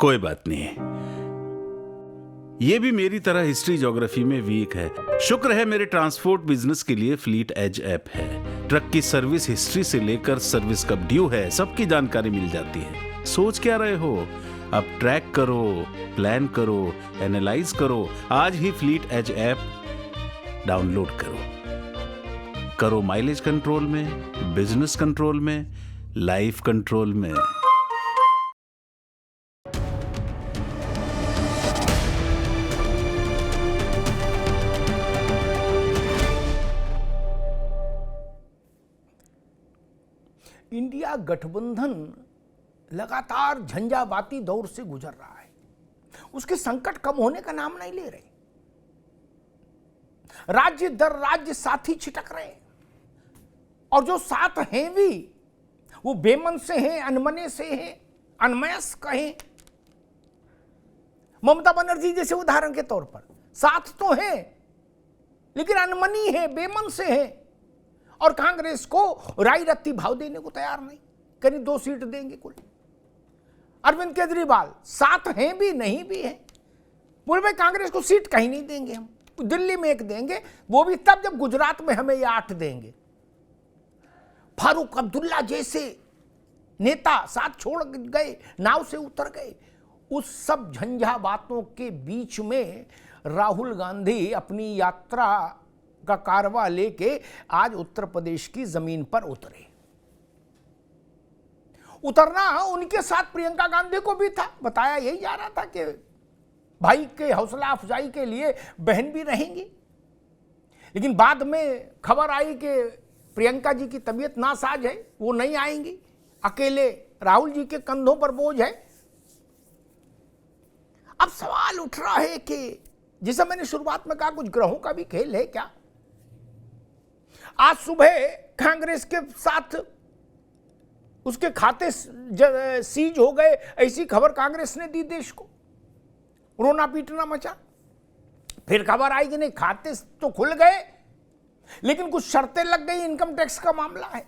कोई बात नहीं, ये भी मेरी तरह हिस्ट्री ज्योग्राफी में वीक है। शुक्र है मेरे ट्रांसपोर्ट बिजनेस के लिए फ्लीट एज ऐप है। ट्रक की सर्विस हिस्ट्री से लेकर सर्विस कब ड्यू है सबकी जानकारी मिल जाती है। सोच क्या रहे हो? अब ट्रैक करो, प्लान करो, एनालाइज करो। आज ही फ्लीट एज ऐप डाउनलोड करो माइलेज कंट्रोल में, बिजनेस कंट्रोल में, लाइफ कंट्रोल में। इंडिया गठबंधन लगातार झंझावाती दौर से गुजर रहा है। उसके संकट कम होने का नाम नहीं ले रहे। राज्य दर राज्य साथी छिटक रहे हैं और जो साथ हैं भी वो बेमन से हैं, अनमने से हैं, अनमयस्क हैं। ममता बनर्जी जैसे उदाहरण के तौर पर साथ तो हैं लेकिन अनमनी है, बेमन से हैं और कांग्रेस को राई रत्ती भाव देने को तैयार नहीं। करीब 2 सीट देंगे कुल। अरविंद केजरीवाल साथ हैं भी नहीं भी हैं। बोले भाई कांग्रेस को सीट कहीं नहीं देंगे, हम दिल्ली में 1 देंगे, वो भी तब जब गुजरात में हमें ये 8 देंगे। फारूक अब्दुल्ला जैसे नेता साथ छोड़ गए, नाव से उतर गए। उस सब झंझावातों के बीच में राहुल गांधी अपनी यात्रा का कारवा लेके आज उत्तर प्रदेश की जमीन पर उतरे। उतरना उनके साथ प्रियंका गांधी को भी था। बताया यही जा रहा था कि भाई के हौसला अफजाई के लिए बहन भी रहेंगी, लेकिन बाद में खबर आई कि प्रियंका जी की तबीयत नासाज है, वो नहीं आएंगी, अकेले राहुल जी के कंधों पर बोझ है। अब सवाल उठ रहा है कि जैसा मैंने शुरुआत में कहा, कुछ ग्रहों का भी खेल है क्या? आज सुबह कांग्रेस के साथ उसके खाते सीज हो गए, ऐसी खबर कांग्रेस ने दी देश को। रोना पीटना मचा। फिर खबर आई कि नहीं, खाते तो खुल गए लेकिन कुछ शर्तें लग गई, इनकम टैक्स का मामला है।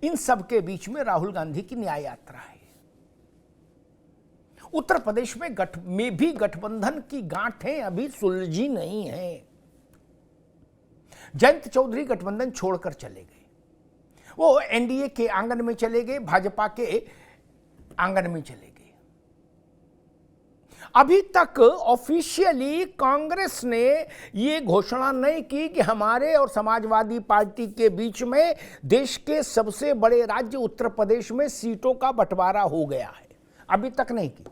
इन सब के बीच में राहुल गांधी की न्याय यात्रा है। उत्तर प्रदेश में भी गठबंधन की गांठें अभी सुलझी नहीं है। जयंत चौधरी गठबंधन छोड़कर चले गए। वो एनडीए के आंगन में चले गए, भाजपा के आंगन में चले गए। अभी तक ऑफिशियली कांग्रेस ने ये घोषणा नहीं की कि हमारे और समाजवादी पार्टी के बीच में देश के सबसे बड़े राज्य उत्तर प्रदेश में सीटों का बंटवारा हो गया है। अभी तक नहीं की।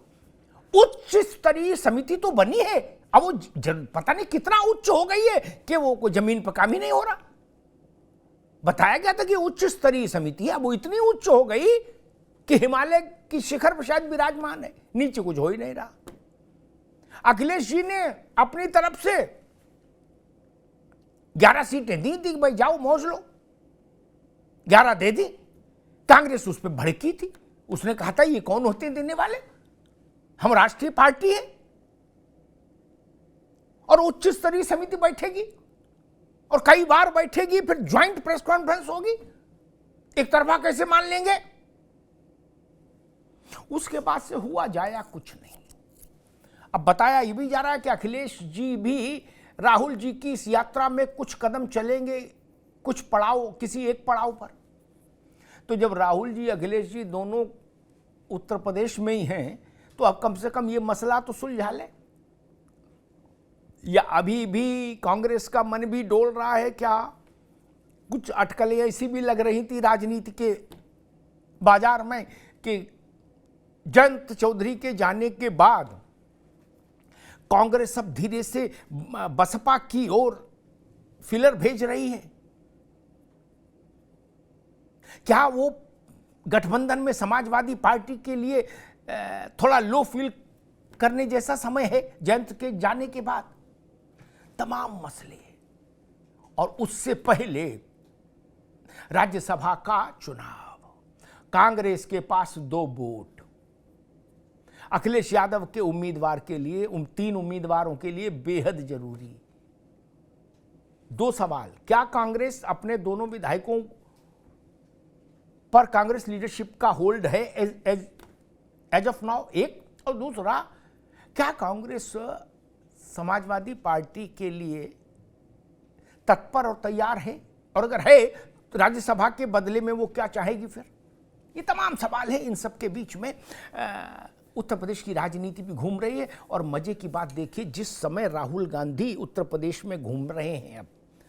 उच्च स्तरीय समिति तो बनी है, अब वो पता नहीं कितना उच्च हो गई है कि वो कोई जमीन पर काम ही नहीं हो रहा। बताया गया था कि उच्च स्तरीय समिति है, अब वो इतनी उच्च हो गई कि हिमालय की शिखर पर शायद विराजमान है, नीचे कुछ हो ही नहीं रहा। अखिलेश जी ने अपनी तरफ से 11 सीटें दी थी, भाई जाओ मौज लो, 11 दे दी। कांग्रेस उस पर भड़की थी। उसने कहा था ये कौन होते देने वाले, हम राष्ट्रीय पार्टी है और उच्च स्तरीय समिति बैठेगी और कई बार बैठेगी, फिर ज्वाइंट प्रेस कॉन्फ्रेंस होगी, एक तरफा कैसे मान लेंगे? उसके बाद से हुआ जाया कुछ नहीं। अब बताया ये भी जा रहा है कि अखिलेश जी भी राहुल जी की इस यात्रा में कुछ कदम चलेंगे, कुछ पड़ाव, किसी एक पड़ाव पर। तो जब राहुल जी अखिलेश जी दोनों उत्तर प्रदेश में ही हैं तो अब कम से कम ये मसला तो सुलझा ले। या अभी भी कांग्रेस का मन भी डोल रहा है क्या? कुछ अटकलें ऐसी भी लग रही थी राजनीति के बाजार में कि जयंत चौधरी के जाने के बाद कांग्रेस अब धीरे से बसपा की ओर फिलर भेज रही है। क्या वो गठबंधन में समाजवादी पार्टी के लिए थोड़ा लो फील करने जैसा समय है जयंत के जाने के बाद? तमाम मसले और उससे पहले राज्यसभा का चुनाव। कांग्रेस के पास 2 वोट अखिलेश यादव के उम्मीदवार के लिए, 3 उम्मीदवारों के लिए बेहद जरूरी। 2 सवाल, क्या कांग्रेस अपने दोनों विधायकों पर कांग्रेस लीडरशिप का होल्ड है एज ऑफ नाउ एक, और दूसरा, क्या कांग्रेस समाजवादी पार्टी के लिए तत्पर और तैयार है? और अगर है, तो राज्यसभा के बदले में वो क्या चाहेगी फिर? ये तमाम सवाल है। इन सब के बीच में उत्तर प्रदेश की राजनीति भी घूम रही है। और मजे की बात देखिए, जिस समय राहुल गांधी उत्तर प्रदेश में घूम रहे हैं, अब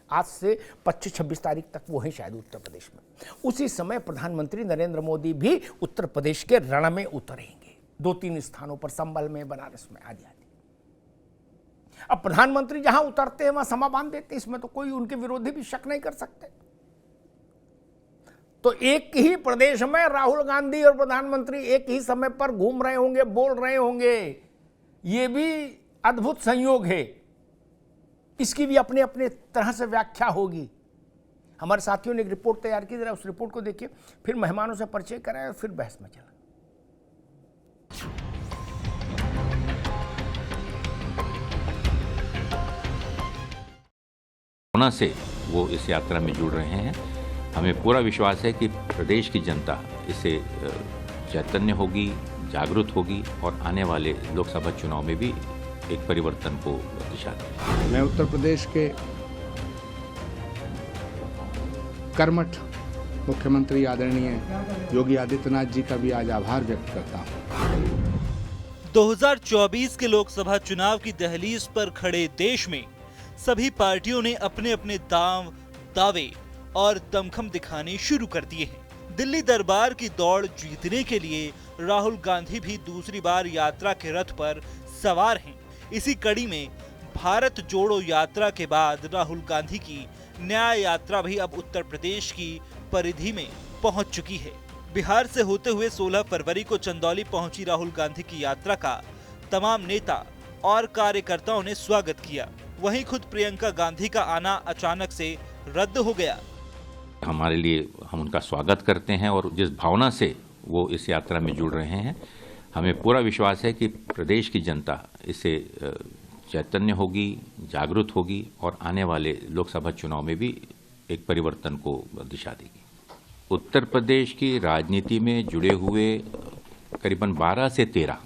आज से 25-26 तारीख तक वो हैं शायद उत्तर प्रदेश में, उसी समय प्रधानमंत्री नरेंद्र मोदी भी उत्तर प्रदेश के रण में उतरेंगे, 2-3 स्थानों पर, संभल में, बनारस में, आदि आदि। अब प्रधानमंत्री जहां उतरते हैं वहां समा बांध देते हैं, इसमें तो कोई उनके विरोधी भी शक नहीं कर सकते। तो एक ही प्रदेश में राहुल गांधी और प्रधानमंत्री एक ही समय पर घूम रहे होंगे, बोल रहे होंगे, ये भी अद्भुत संयोग है। इसकी भी अपने अपने तरह से व्याख्या होगी। हमारे साथियों ने एक रिपोर्ट तैयार की, जरा उस रिपोर्ट को देखिए, फिर मेहमानों से परिचय कराएं और फिर बहस में चला। कोरोना से वो इस यात्रा में जुड़ रहे हैं। हमें पूरा विश्वास है कि प्रदेश की जनता इससे चैतन्य होगी, जागरूक होगी और आने वाले लोकसभा चुनाव में भी एक परिवर्तन को दिशा देगी। मैं उत्तर प्रदेश के कर्मठ मुख्यमंत्री आदरणीय योगी आदित्यनाथ जी का भी आज आभार व्यक्त करता हूँ। 2024 के लोकसभा चुनाव की दहलीज पर खड़े देश में सभी पार्टियों ने अपने अपने दावे और दमखम दिखाने शुरू कर दिए हैं। दिल्ली दरबार की दौड़ जीतने के लिए राहुल गांधी भी दूसरी बार यात्रा के रथ पर सवार हैं। इसी कड़ी में भारत जोड़ो यात्रा के बाद राहुल गांधी की न्याय यात्रा भी अब उत्तर प्रदेश की परिधि में पहुंच चुकी है। बिहार से होते हुए 16 फरवरी को चंदौली पहुंची राहुल गांधी की यात्रा का तमाम नेता और कार्यकर्ताओं ने स्वागत किया। वहीं खुद प्रियंका गांधी का आना अचानक से रद्द हो गया। हमारे लिए, हम उनका स्वागत करते हैं और जिस भावना से वो इस यात्रा में जुड़ रहे हैं, हमें पूरा विश्वास है कि प्रदेश की जनता इससे चैतन्य होगी, जागरूक होगी और आने वाले लोकसभा चुनाव में भी एक परिवर्तन को दिशा देगी। उत्तर प्रदेश की राजनीति में जुड़े हुए करीबन 12 से 13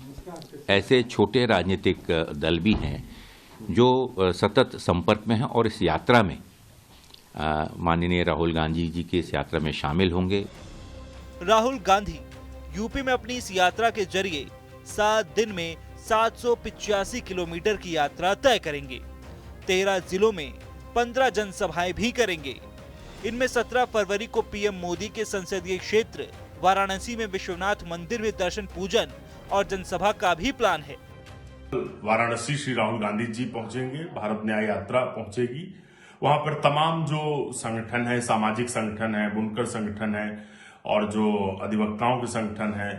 ऐसे छोटे राजनीतिक दल भी हैं जो सतत संपर्क में हैं और इस यात्रा में माननीय राहुल गांधी जी की इस यात्रा में शामिल होंगे। राहुल गांधी यूपी में अपनी इस यात्रा के जरिए 7 दिन में 785 किलोमीटर की यात्रा तय करेंगे। 13 जिलों में 15 जनसभाएं भी करेंगे। इनमें 17 फरवरी को पीएम मोदी के संसदीय क्षेत्र वाराणसी में विश्वनाथ मंदिर में दर्शन पूजन और जनसभा का भी प्लान है। वाराणसी श्री राहुल गांधी जी पहुंचेंगे, भारत न्याय यात्रा पहुंचेगी। वहां पर तमाम जो संगठन है, सामाजिक संगठन है, बुनकर संगठन है और जो अधिवक्ताओं के संगठन है,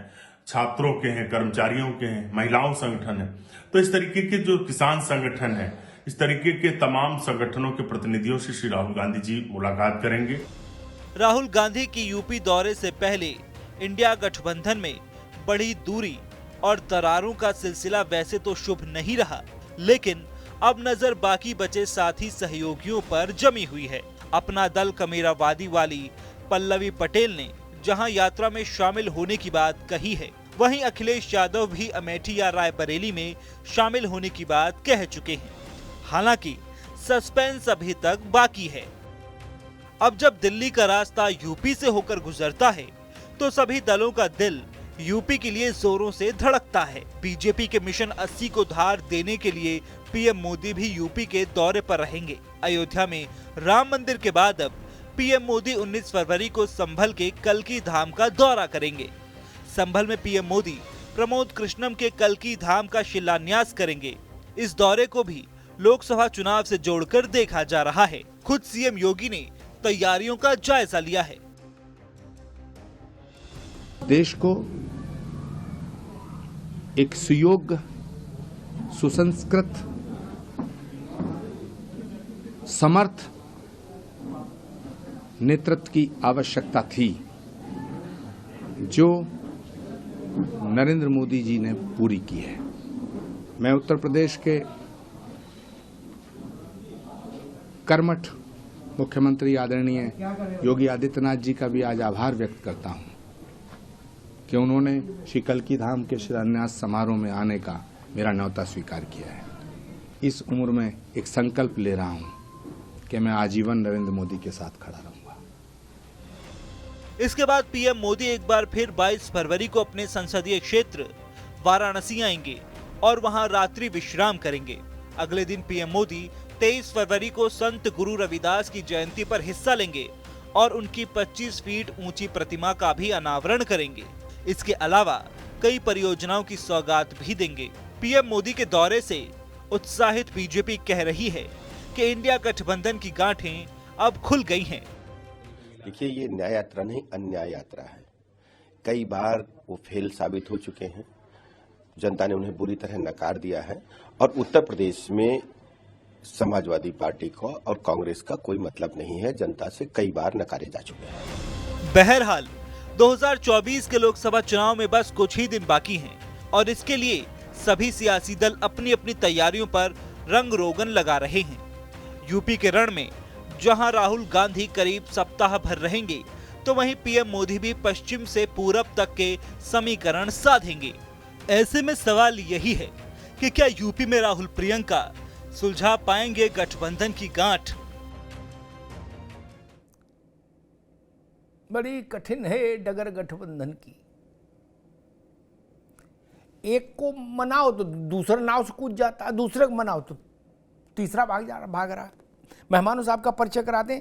छात्रों के हैं, कर्मचारियों के हैं, महिलाओं संगठन है, तो इस तरीके के जो किसान संगठन है, इस तरीके के तमाम संगठनों के प्रतिनिधियों से श्री राहुल गांधी जी मुलाकात करेंगे। राहुल गांधी की यूपी दौरे से पहले इंडिया गठबंधन में बड़ी दूरी और दरारों का सिलसिला वैसे तो शुभ नहीं रहा, लेकिन अब नजर बाकी बचे साथी सहयोगियों पर जमी हुई है। अपना दल कमेरावादी वाली पल्लवी पटेल ने जहां यात्रा में शामिल होने की बात कही है, वहीं अखिलेश यादव भी अमेठी या रायबरेली में शामिल होने की बात कह चुके हैं। हालांकि सस्पेंस अभी तक बाकी है। अब जब दिल्ली का रास्ता यूपी से होकर गुजरता है तो सभी दलों का दिल यूपी के लिए जोरों से धड़कता है। बीजेपी के मिशन 80 को धार देने के लिए पीएम मोदी भी यूपी के दौरे पर रहेंगे। अयोध्या में राम मंदिर के बाद अब पीएम मोदी 19 फरवरी को संभल के कल्की धाम का दौरा करेंगे। संभल में पीएम मोदी प्रमोद कृष्णम के कल्की धाम का शिलान्यास करेंगे। इस दौरे को भी लोकसभा चुनाव से जोड़कर देखा जा रहा है। खुद सीएम योगी ने तैयारियों का जायजा लिया है। देश को एक सुयोग्य, सुसंस्कृत, समर्थ नेतृत्व की आवश्यकता थी, जो नरेंद्र मोदी जी ने पूरी की है। मैं उत्तर प्रदेश के कर्मठ मुख्यमंत्री आदरणीय योगी आदित्यनाथ जी का भी आज आभार व्यक्त करता हूं कि उन्होंने श्री कल्की धाम के शिलान्यास समारोह में आने का मेरा न्योता स्वीकार किया है। इस उम्र में एक संकल्प ले रहा हूं कि मैं आजीवन नरेंद्र मोदी के साथ खड़ा रहूंगा। इसके बाद पीएम मोदी एक बार फिर 22 फरवरी को अपने संसदीय क्षेत्र वाराणसी आएंगे और वहां रात्रि विश्राम करेंगे। अगले दिन पीएम मोदी 23 फरवरी को संत गुरु रविदास की जयंती पर हिस्सा लेंगे और उनकी 25 फीट ऊंची प्रतिमा का भी अनावरण करेंगे। इसके अलावा कई परियोजनाओं की सौगात भी देंगे। पीएम मोदी के दौरे से उत्साहित बीजेपी कह रही है कि इंडिया गठबंधन की गांठें अब खुल गई हैं। देखिए, ये न्याय यात्रा नहीं, अन्याय यात्रा है। कई बार वो फेल साबित हो चुके हैं, जनता ने उन्हें बुरी तरह नकार दिया है और उत्तर प्रदेश में समाजवादी पार्टी को और कांग्रेस का कोई मतलब नहीं है, जनता से कई बार नकारे जा चुके हैं। बहरहाल 2024 के लोकसभा चुनाव में बस कुछ ही दिन बाकी हैं और इसके लिए सभी सियासी दल अपनी अपनी तैयारियों पर रंग रोगन लगा रहे हैं। यूपी के रण में जहां राहुल गांधी करीब सप्ताह भर रहेंगे, तो वहीं पीएम मोदी भी पश्चिम से पूरब तक के समीकरण साधेंगे। ऐसे में सवाल यही है कि क्या यूपी में राहुल प्रियंका सुलझा पाएंगे गठबंधन की गांठ? बड़ी कठिन है डगर गठबंधन की। एक को मनाओ तो दूसरा नाव से कूद जाता है, दूसरे को मनाओ तो तीसरा भाग रहा है। मेहमानों साहब का परिचय करा दें।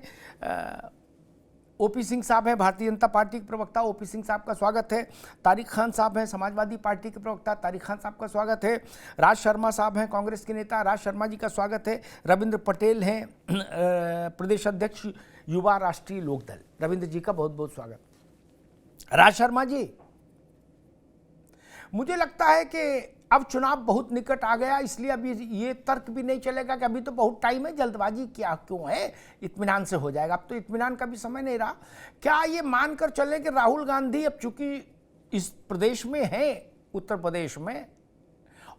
ओपी सिंह साहब हैं, भारतीय जनता पार्टी के प्रवक्ता, ओपी सिंह साहब का स्वागत है। तारिक खान साहब हैं, समाजवादी पार्टी के प्रवक्ता, तारिक खान साहब का स्वागत है। राज शर्मा साहब हैं, कांग्रेस के नेता, राज शर्मा जी का स्वागत है। रविंद्र पटेल हैं, प्रदेश अध्यक्ष युवा राष्ट्रीय लोकदल, रविंद्र जी का बहुत बहुत स्वागत। राज शर्मा जी, मुझे लगता है कि अब चुनाव बहुत निकट आ गया, इसलिए अभी ये तर्क भी नहीं चलेगा कि अभी तो बहुत टाइम है, जल्दबाजी क्या क्यों है, इत्मीनान से हो जाएगा। अब तो इत्मीनान का भी समय नहीं रहा। क्या ये मानकर चले कि राहुल गांधी अब चूंकि इस प्रदेश में हैं, उत्तर प्रदेश में,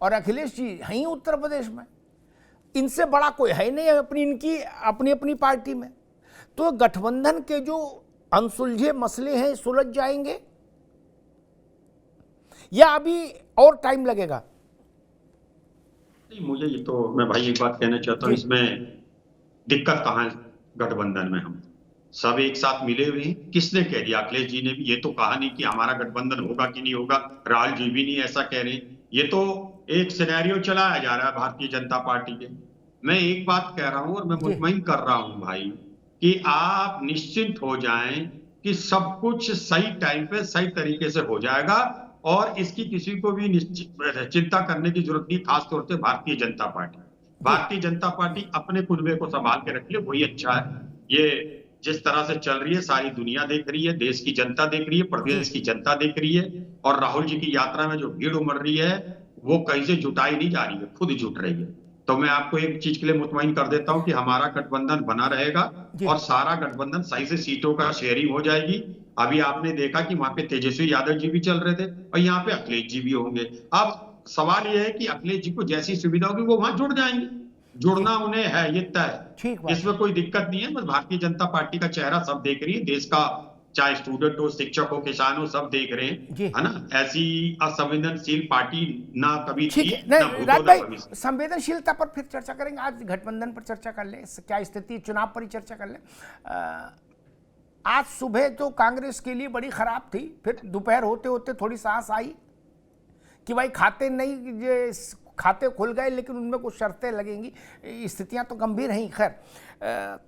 और अखिलेश जी हैं ही उत्तर प्रदेश में, इनसे बड़ा कोई है नहीं अपनी अपनी पार्टी में, तो गठबंधन के जो अनसुलझे मसले हैं सुलझ जाएंगे या अभी और टाइम लगेगा? नहीं, मुझे ये तो मैं भाई एक बात कहना चाहता हूँ, इसमें दिक्कत कहाँ है? गठबंधन में हम सब एक साथ मिले हुए हैं। किसने कह दिया? अखिलेश जी ने भी ये तो कहा नहीं कि हमारा गठबंधन होगा कि नहीं होगा, राहुल जी भी नहीं ऐसा कह रहे। ये तो एक सिनेरियो चलाया जा रहा है भारतीय जनता पार्टी के। मैं एक बात कह रहा हूं और मैं मुतमईन कर रहा हूं भाई कि आप निश्चिंत हो जाएं कि सब कुछ सही टाइम पे सही तरीके से हो जाएगा और इसकी किसी को भी चिंता करने की जरूरत नहीं, खासतौर से भारतीय जनता पार्टी। भारतीय जनता पार्टी अपने कुनबे को संभाल के रख ले, वही अच्छा है। ये जिस तरह से चल रही है सारी दुनिया देख रही है, देश की जनता देख रही है, प्रदेश की जनता देख रही है, और राहुल जी की यात्रा में जो भीड़ उमड़ रही है वो कहीं से जुटाई नहीं जा रही है, खुद जुट रही है। तो मैं आपको एक चीज के लिए मुतमईन कर देता हूं कि हमारा गठबंधन बना रहेगा और सारा गठबंधन सही से सीटों का शेयरिंग हो जाएगी। अभी आपने देखा कि वहां पे तेजस्वी यादव जी भी चल रहे थे और यहाँ पे अखिलेश जी भी होंगे। अब सवाल यह है कि अखिलेश जी को जैसी सुविधा होगी वो वहां जुड़ जाएंगे, जुड़ना उन्हें है, ये तय, इसमें कोई दिक्कत नहीं है। बस भारतीय जनता पार्टी का चेहरा सब देख रही है, देश का चाहे स्टूडेंट हो, शिक्षक हो, किसान हो, सब देख रहे हैं, है ना। ऐसी असंवेदनशील पार्टी ना कभी थी ना भूतो। संवेदनशीलता पर फिर चर्चा करेंगे, आज गठबंधन पर चर्चा कर ले, क्या स्थिति चुनाव पर ही चर्चा कर ले। आज सुबह तो कांग्रेस के लिए बड़ी खराब थी, फिर दोपहर होते होते थोड़ी सांस आई कि भाई खाते खुल गए लेकिन उनमें कुछ शर्तें लगेंगी, स्थितियां तो गंभीर हैं। खैर,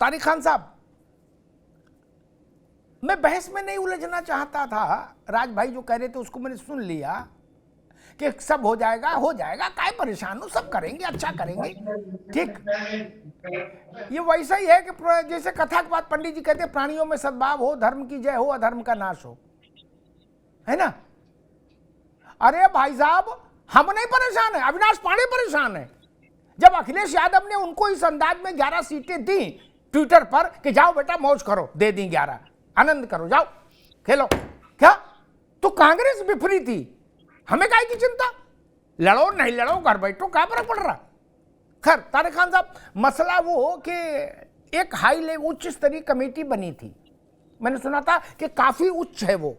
तारिक खान साहब, मैं बहस में नहीं उलझना चाहता था, राज भाई जो कह रहे थे उसको मैंने सुन लिया कि सब हो जाएगा, काय परेशान हो, सब करेंगे, अच्छा करेंगे, ठीक। ये वैसा ही है कि जैसे कथा के बाद पंडित जी कहते हैं प्राणियों में सद्भाव हो, धर्म की जय हो, अधर्म का नाश हो, है ना। अरे भाई साहब, हम नहीं परेशान है, अविनाश पांडे परेशान है। जब अखिलेश यादव ने उनको इस अंदाज में 11 सीटें दी ट्विटर पर कि जाओ बेटा मौज करो, दे दी 11, आनंद करो, जाओ खेलो, क्या तो कांग्रेस विफरी थी, हमें काहे की चिंता, लड़ो नहीं लड़ो, घर बैठो, क्या फर्क पड़ रहा। खैर तारिक खान साहब, मसला वो कि एक हाई लेवल उच्च स्तरीय कमेटी बनी थी, मैंने सुना था कि काफी उच्च है वो,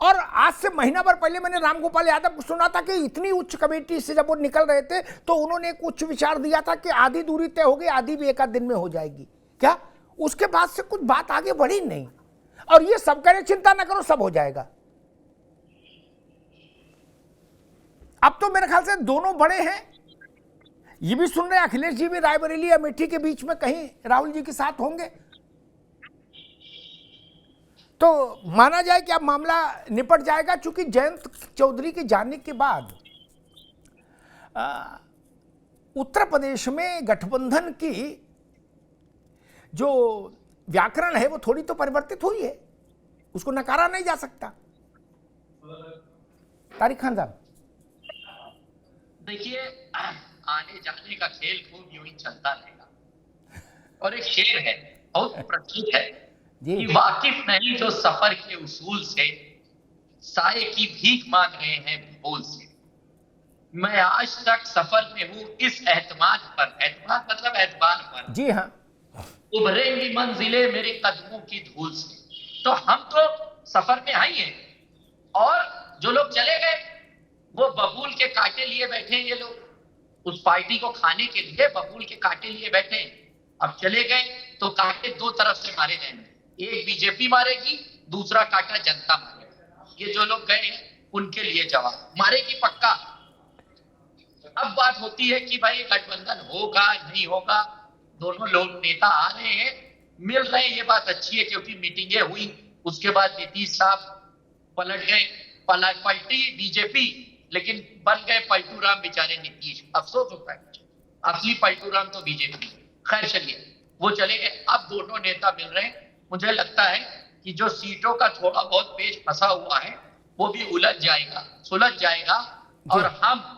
और आज से महीना भर पहले मैंने रामगोपाल यादव को सुना था कि इतनी उच्च कमेटी से जब वो निकल रहे थे तो उन्होंने एक उच्च विचार दिया था कि आधी दूरी तय हो गई, आधी भी एक आध दिन में हो जाएगी। क्या उसके बाद से कुछ बात आगे बढ़ी नहीं, और ये सब कह रहे चिंता ना करो सब हो जाएगा। अब तो मेरे ख्याल से दोनों बड़े हैं, ये भी सुन रहे अखिलेश जी भी रायबरेली अमेठी के बीच में कहीं राहुल जी के साथ होंगे, तो माना जाए कि अब मामला निपट जाएगा। चूंकि जयंत चौधरी के जाने के बाद उत्तर प्रदेश में गठबंधन की जो व्याकरण है वो थोड़ी तो परिवर्तित हुई है, उसको नकारा नहीं जा सकता। तारिक खान साहब, देखिए, आने जाने का खेल खूब यूं ही चलता रहेगा, और एक शेर है बहुत प्रचलित है कि वाकिफ नहीं जो सफर के उसूल से, साए की भीख मांग रहे हैं भूल से। मैं आज तक सफर में हूं इस एतमाद पर, एतमाद मतलब एतबार पर, जी हाँ, उभरेंगी मंजिलें मेरे कदमों की धूल से। तो हम तो सफर में आई हैं, और जो लोग चले गए वो बबूल के कांटे लिए बैठे हैं। ये लोग उस पार्टी को खाने के लिए बबूल के कांटे लिए बैठे हैं। अब चले गए तो कांटे दो तरफ से मारे जाएंगे, एक बीजेपी मारेगी, दूसरा कांटा जनता मारेगा। ये जो लोग गए हैं उनके लिए जवाब मारेगी पक्का। अब बात होती है कि भाई गठबंधन होगा नहीं होगा, दोनों लोग नेता आ रहे हैं, मिल रहे हैं, ये बात अच्छी है, क्योंकि मीटिंगें हुई। उसके बाद नीतीश साहब पलट गए, पलटी बीजेपी, लेकिन बन गए पलटू राम बेचारे नीतीश। अफसोस होता है, असली पलटू राम तो बीजेपी। खैर चलिए, वो चले गए, अब दोनों नेता मिल रहे हैं। मुझे लगता है कि जो सीटों का थोड़ा बहुत पेच फंसा हुआ है वो भी उलझ जाएगा, सुलझ जाएगा, और हम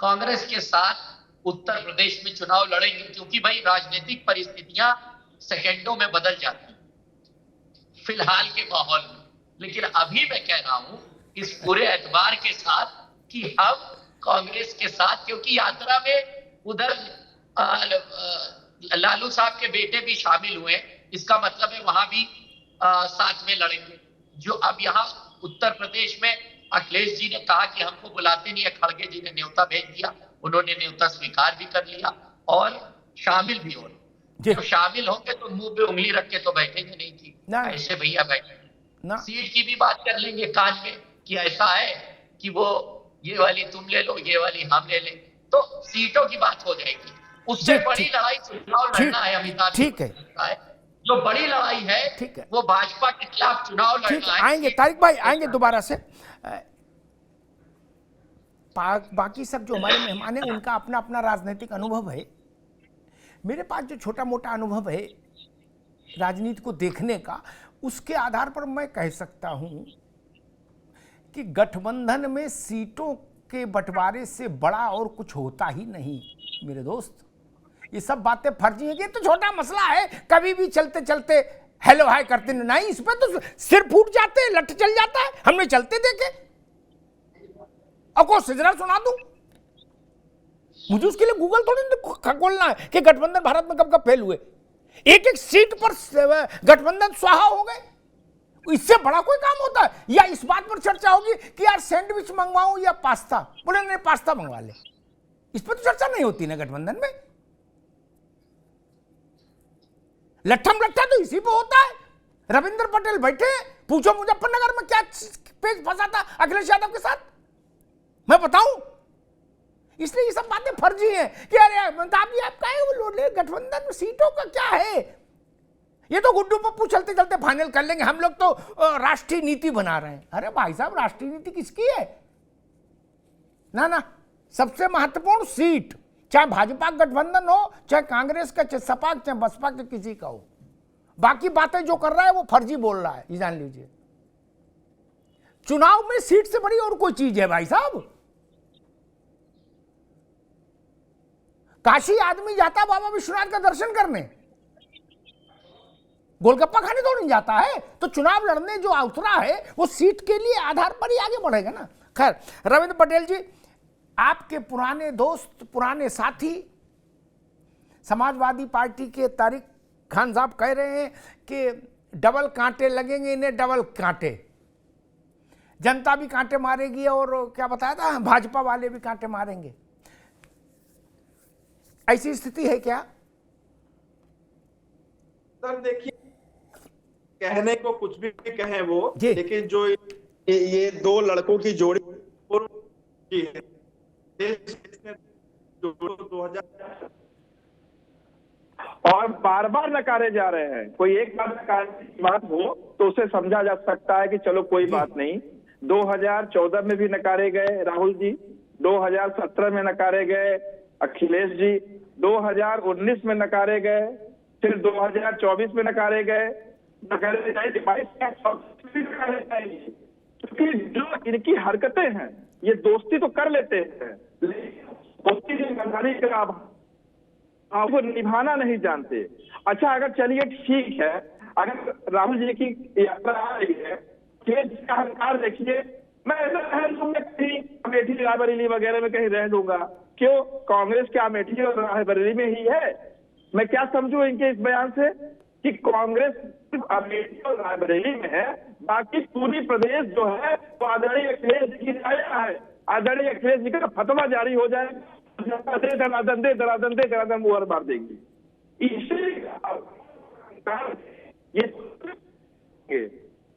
कांग्रेस के साथ उत्तर प्रदेश में चुनाव लड़ेंगे, क्योंकि भाई राजनीतिक परिस्थितियां सेकंडों में बदल जाती हैं फिलहाल के माहौल में। लेकिन अभी मैं कह रहा हूं इस पूरे एतबार के साथ कि हम कांग्रेस के साथ, क्योंकि यात्रा में उधर लालू साहब के बेटे भी शामिल हुए, इसका मतलब है वहां भी साथ में लड़ेंगे। जो अब यहाँ उत्तर प्रदेश में अखिलेश जी ने कहा कि हमको बुलाते नहीं है, खड़गे जी ने न्योता भेज दिया, उन्होंने न्योता स्वीकार भी कर लिया और शामिल भी हो रहे। तो शामिल होंगे तो मुंह पे उंगली रख के तो बैठेंगे नहीं थी, ऐसे भैया बैठे ना। सीट की भी बात कर लेंगे कान में कि ऐसा है कि वो ये वाली तुम ले लो, ये वाली हम ले लें, तो सीटों की बात हो जाएगी। उससे बड़ी लड़ाई चुनाव लड़ना है अमिताभ, ठीक है, जो बड़ी लड़ाई है, ठीक है, वो भाजपा के खिलाफ चुनाव लड़ना है। आएंगे तारिक भाई, आएंगे दोबारा से। बाकी सब जो हमारे मेहमान हैं उनका अपना अपना राजनीतिक अनुभव है। मेरे पास जो छोटा मोटा अनुभव है राजनीति को देखने का, उसके आधार पर मैं कह सकता हूं कि गठबंधन में सीटों के बंटवारे से बड़ा और कुछ होता ही नहीं मेरे दोस्त। ये सब बातें फर्जी हैं कि तो छोटा मसला है, कभी भी चलते चलते हेलो हाय करते नहीं, इस पे तो सिर फूट जाते हैं, लठ चल जाता है। हमने चलते देखे, आपको सिजरा सुना दूं, मुझे उसके लिए गूगल थोड़ी खोलना है कि गठबंधन भारत में कब कब फेल हुए। एक एक सीट पर गठबंधन स्वाहा हो गए, इससे बड़ा कोई काम होता है? या इस बात पर चर्चा होगी कि यार सैंडविच मंगवाऊं या पास्ता, बोले नहीं पास्ता मंगवा ले, इस पर तो चर्चा नहीं होती ना गठबंधन में। लट्ठम लट्ठा तो इसी पे होता है। रविंद्र पटेल बैठे, पूछो मुजफ्फरनगर में क्या पेच फंसा था अखिलेश यादव के साथ, मैं बताऊं। इसलिए ये सब बातें फर्जी हैं कि अरे आप गठबंधन में सीटों का क्या है, ये तो गुड्डू पप्पू चलते चलते फाइनल कर लेंगे, हम लोग तो राष्ट्रीय नीति बना रहे हैं। अरे भाई साहब, राष्ट्रीय नीति किसकी है? ना ना, सबसे महत्वपूर्ण सीट, चाहे भाजपा गठबंधन हो, चाहे कांग्रेस का, चाहे सपा, चाहे बसपा के किसी का हो, बाकी बातें जो कर रहा है वो फर्जी बोल रहा है, ये जान लीजिए। चुनाव में सीट से बड़ी और कोई चीज है भाई साहब? काशी आदमी जाता बाबा विश्वनाथ का दर्शन करने, गोलगप्पा खाने तो नहीं जाता है। तो चुनाव लड़ने जो उतरा है वो सीट के लिए आधार पर ही आगे बढ़ेगा ना। खैर, रविंद्र पटेल जी, आपके पुराने दोस्त, पुराने साथी, समाजवादी पार्टी के तारिक खान साहब कह रहे हैं कि डबल कांटे लगेंगे इन्हें, डबल कांटे। जनता भी कांटे मारेगी और क्या बताया था, भाजपा वाले भी कांटे मारेंगे। ऐसी स्थिति है क्या? सर देखिए, कहने को कुछ भी कहें वो, जी। लेकिन जो ये दो लड़कों की जोड़ी की है, 2000 और बार बार नकारे जा रहे हैं। कोई एक बार नकारने की बात हो तो उसे समझा जा सकता है कि चलो कोई बात नहीं। 2014 में भी नकारे गए राहुल जी, 2017 में नकारे गए अखिलेश जी, 2019 में नकारे गए, फिर 2024 में नकारे गए, नकारे जाए 22 नकारे जाएंगे, क्योंकि जो इनकी हरकतें हैं, ये दोस्ती तो कर लेते हैं लेकिन दोस्ती की ईमानदारी का वो निभाना नहीं जानते। अच्छा, अगर चलिए ठीक है, अगर राहुल जी की यात्रा आ रही है, जिसका अहंकार देखिए, मैं ऐसा रह लूंगा कहीं अमेठी रायबरेली वगैरह में कहीं रह लूंगा, क्यों? कांग्रेस क्या अमेठी और रायबरेली में ही है? मैं क्या समझूं इनके इस बयान से कि कांग्रेस सिर्फ अमेठी और रायबरेली में है, बाकी पूरी प्रदेश जो है वो आदरणीय अखिलेश जी की आया है। आदरणीय अखिलेश जी का फतवा जारी हो जाए, दरादन मुहर मार देंगी। ये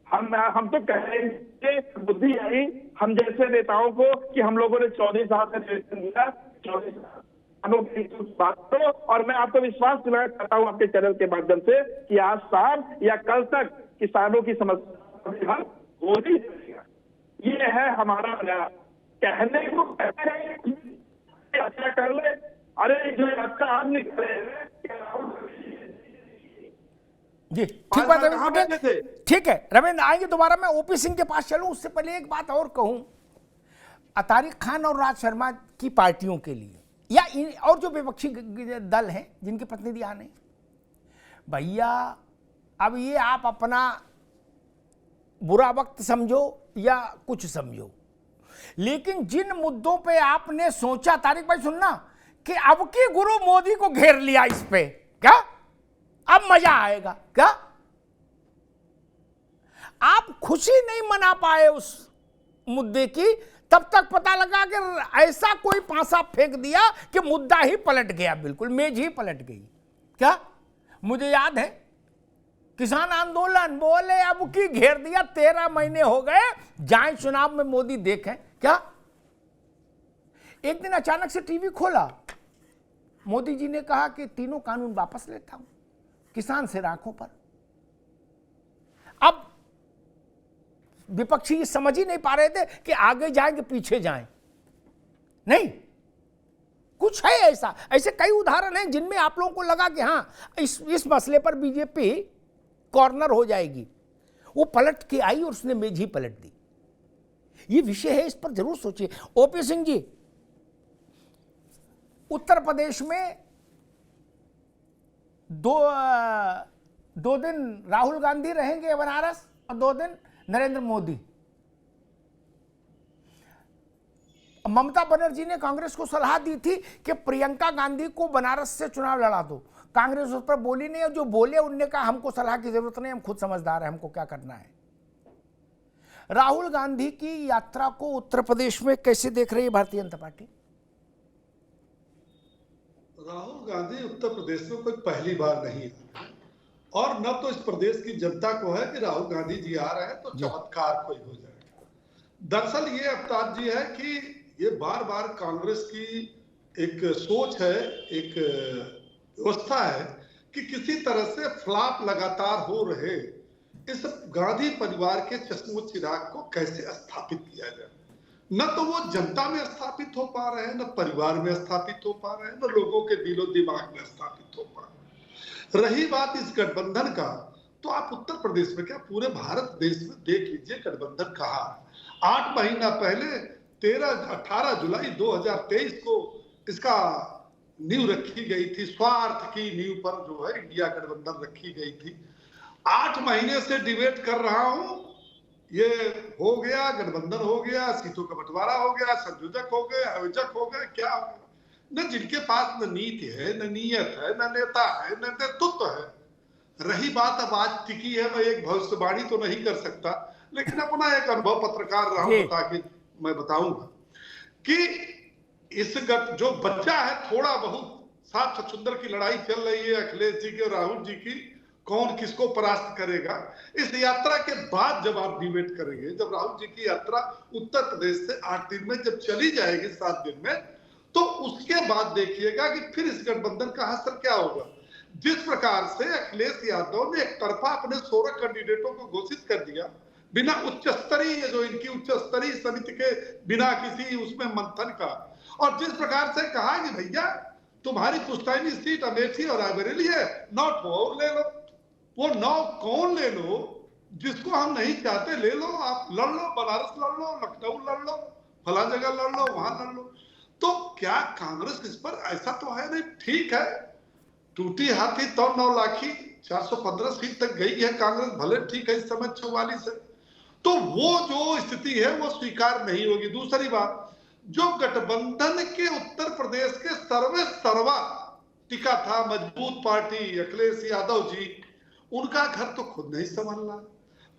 हम तो कह रहे हैं बुद्धि आई हम जैसे नेताओं को कि हम लोगों ने 14 साल का निर्देशन दिया, 14 सालों की बात करो, और मैं आपको विश्वास दिलाना चाहता हूँ आपके चैनल के माध्यम से कि आज शाम या कल तक किसानों की समस्या हो ही जाएगा। ये है हमारा प्रयास। कहने को कहते हैं अच्छा कर ले, अरे जो अच्छा आज निकले जी, ठीक बात है, ठीक है रविंद्र, आएंगे दोबारा। मैं ओपी सिंह के पास चलूं, उससे पहले एक बात और कहूं। तारिक खान और राज शर्मा की पार्टियों के लिए या और जो विपक्षी दल हैं जिनके प्रतिनिधि आने, भैया अब ये आप अपना बुरा वक्त समझो या कुछ समझो, लेकिन जिन मुद्दों पे आपने सोचा, तारिक भाई सुनना, कि अब की गुरु मोदी को घेर लिया इस पे, क्या अब मजा आएगा क्या? आप खुशी नहीं मना पाए उस मुद्दे की, तब तक पता लगा कि ऐसा कोई पासा फेंक दिया कि मुद्दा ही पलट गया, बिल्कुल मेज ही पलट गई। क्या मुझे याद है किसान आंदोलन बोले अब की घेर दिया, 13 महीने हो गए, जाए चुनाव में मोदी देखें क्या? एक दिन अचानक से टीवी खोला, मोदी जी ने कहा कि तीनों कानून वापस लेता हूं, किसान से राखों पर। अब विपक्षी समझ ही नहीं पा रहे थे कि आगे जाएं कि पीछे जाएं। नहीं, कुछ है ऐसा, ऐसे कई उदाहरण हैं जिनमें आप लोगों को लगा कि हां इस मसले पर बीजेपी कॉर्नर हो जाएगी, वो पलट के आई और उसने मेज ही पलट दी। ये विषय है, इस पर जरूर सोचिए। ओपी सिंह जी, उत्तर प्रदेश में दो दिन राहुल गांधी रहेंगे बनारस और 2 दिन नरेंद्र मोदी। ममता बनर्जी ने कांग्रेस को सलाह दी थी कि प्रियंका गांधी को बनारस से चुनाव लड़ा दो, कांग्रेस उस पर बोली नहीं, और जो बोले उनने कहा हमको सलाह की जरूरत नहीं, हम खुद समझदार हैं, हमको क्या करना है। राहुल गांधी की यात्रा को उत्तर प्रदेश में कैसे देख रही है भारतीय जनता पार्टी? राहुल गांधी उत्तर प्रदेश में कोई पहली बार नहीं है, और न तो इस प्रदेश की जनता को है कि राहुल गांधी जी आ रहे हैं तो चमत्कार कोई हो जाएगा। दरअसल ये अवतार जी है कि ये बार बार कांग्रेस की एक सोच है, एक व्यवस्था है कि किसी तरह से फ्लॉप लगातार हो रहे इस गांधी परिवार के चश्मो चिराग को कैसे स्थापित किया जाए। न तो वो जनता में स्थापित हो पा रहे हैं, न परिवार में स्थापित हो पा रहे हैं, न लोगों के दिलो दिमाग में स्थापित हो पा रहे हैं। रही बात इस गठबंधन का, तो आप उत्तर प्रदेश में क्या पूरे भारत देश में देख लीजिए गठबंधन कहाँ है। 8 महीना पहले 18 जुलाई 2023 को इसका नींव रखी गई थी, स्वार्थ की नींव पर जो है इंडिया गठबंधन रखी गई थी। 8 महीने से डिबेट कर रहा हूं, ये हो गया, गठबंधन हो गया, सीटों का बंटवारा हो गया, संयोजक हो गए, आयोजक हो गए, क्या हो गया? न जिनके पास न नीति है, न नीयत है, न नेता है, न नेतृत्व है। रही बात अब आज टिकी है, मैं एक भविष्यवाणी तो नहीं कर सकता, लेकिन अपना एक अनुभव पत्रकार रहा हूं, ताकि मैं बताऊंगा कि इस जो बच्चा है, थोड़ा बहुत सात छछुंदर की लड़ाई चल रही है अखिलेश जी की और राहुल जी की, कौन किसको परास्त करेगा। इस यात्रा के बाद जब आप डिबेट करेंगे, जब राहुल जी की यात्रा उत्तर प्रदेश से 8 दिन में जब चली जाएगी, 7 दिन में, तो उसके बाद देखिएगा कि फिर इस गठबंधन का हासिल क्या होगा। जिस प्रकार से अखिलेश यादव ने एक तरफा अपने 16 कैंडिडेटों को घोषित कर दिया, बिना उच्च स्तरीय, जो इनकी उच्च स्तरीय समिति के बिना किसी उसमें मंथन का, और जिस प्रकार से कहा कि भैया तुम्हारी पुश्तैनी सीट अमेठी और रायबरेली है, 9 और ले लो। वो 9 कौन ले लो, जिसको हम नहीं चाहते ले लो, आप लड़ लो, बनारस लड़ लो, लखनऊ लड़ लो, फला जगह लड़ लो, वहां लड़ लो। तो क्या कांग्रेस इस पर, ऐसा तो है नहीं, ठीक है, टूटी हाथी तो 9 लाखी, 415 सीट तक गई है कांग्रेस, भले ठीक है इस समय 44 है, तो वो जो स्थिति है वो स्वीकार नहीं होगी। दूसरी बात, जो गठबंधन के उत्तर प्रदेश के सर्वे सर्वा टिका था, मजबूत पार्टी अखिलेश यादव जी, उनका घर तो खुद नहीं संभालना।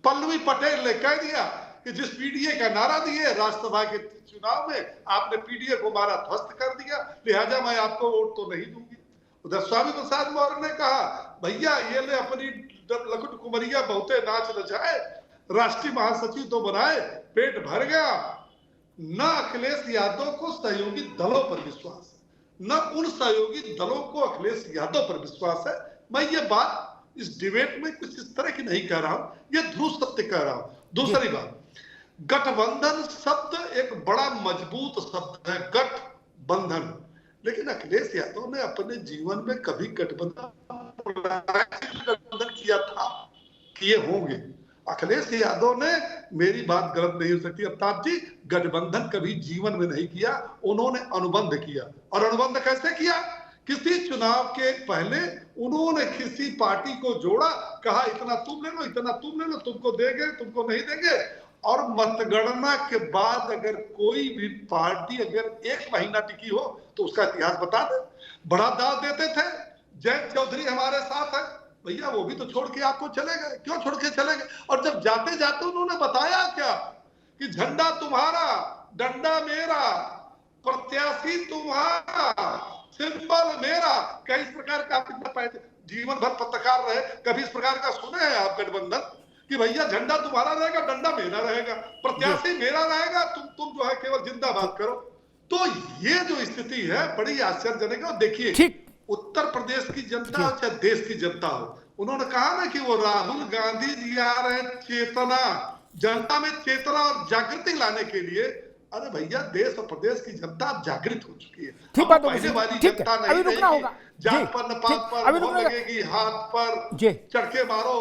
पल्लवी पटेल ने कह दिया कि जिस पीडीए का नारा दिए राज्यसभा के चुनाव में, आपने पीडीए को मारा ध्वस्त कर दिया, लिहाजा मैं आपको वोट तो नहीं दूंगी। उधर स्वामी प्रसाद मौर्य ने कहा, भैया ये ले अपनी लकुट कुमरिया बहुते नाच नचाए, राष्ट्रीय महासचिव तो बनाए, पेट भर गया। न अखिलेश यादव को सहयोगी दलों पर विश्वास है, न उन सहयोगी दलों को अखिलेश यादव पर विश्वास है। मैं ये बात इस डिबेट में कुछ इस तरह की नहीं कह रहा हूं, ये ध्रुव सत्य कह रहा हूं। दूसरी बात, गठबंधन शब्द एक बड़ा मजबूत शब्द है, गठबंधन, लेकिन अखिलेश यादव ने अपने जीवन में कभी गठबंधन किया था, किए होंगे। अखिलेश यादव ने, मेरी बात गलत नहीं हो सकती अवतार जी, गठबंधन कभी जीवन में नहीं किया, उन्होंने अनुबंध किया। और अनुबंध कैसे किया? किसी चुनाव के पहले उन्होंने किसी पार्टी को जोड़ा, कहा इतना तुम ले लो, इतना तुम ले लो, तुमको देंगे, तुमको नहीं देंगे। और मतगणना के बाद अगर कोई भी पार्टी अगर 1 महीना टिकी हो तो उसका इतिहास बता दे। बड़ा दाव देते थे, जयंत चौधरी हमारे साथ है, भैया वो भी तो छोड़ के आपको चले गए, क्यों छोड़ के चले गए? और जब जाते जाते उन्होंने बताया क्या कि झंडा तुम्हारा, डंडा मेरा, प्रत्याशी तुम्हारा, सिंबल मेरा। कई इस प्रकार का जीवन भर पत्रकार रहे, कभी इस प्रकार का सुने हैं आप गठबंधन कि भैया झंडा तुम्हारा रहेगा, डंडा मेरा रहेगा, प्रत्याशी मेरा रहेगा, तुम जो है केवल जिंदाबाद करो। तो ये जो स्थिति है बड़ी आश्चर्यजनक है। देखिए, उत्तर प्रदेश की जनता हो चाहे देश की जनता हो, उन्होंने कहा ना कि वो राहुल गांधी जी आ रहे हैं चेतना, जनता में चेतना और जागृति लाने के लिए। अरे भैया, देश और प्रदेश की जनता जागृत हो चुकी है। ठीक बात है, पहले वाली ठीक है, जनता अभी नहीं रुकना होगा, जात पर नपात पर वो लगेगी, हाथ पर चढ़के मारो,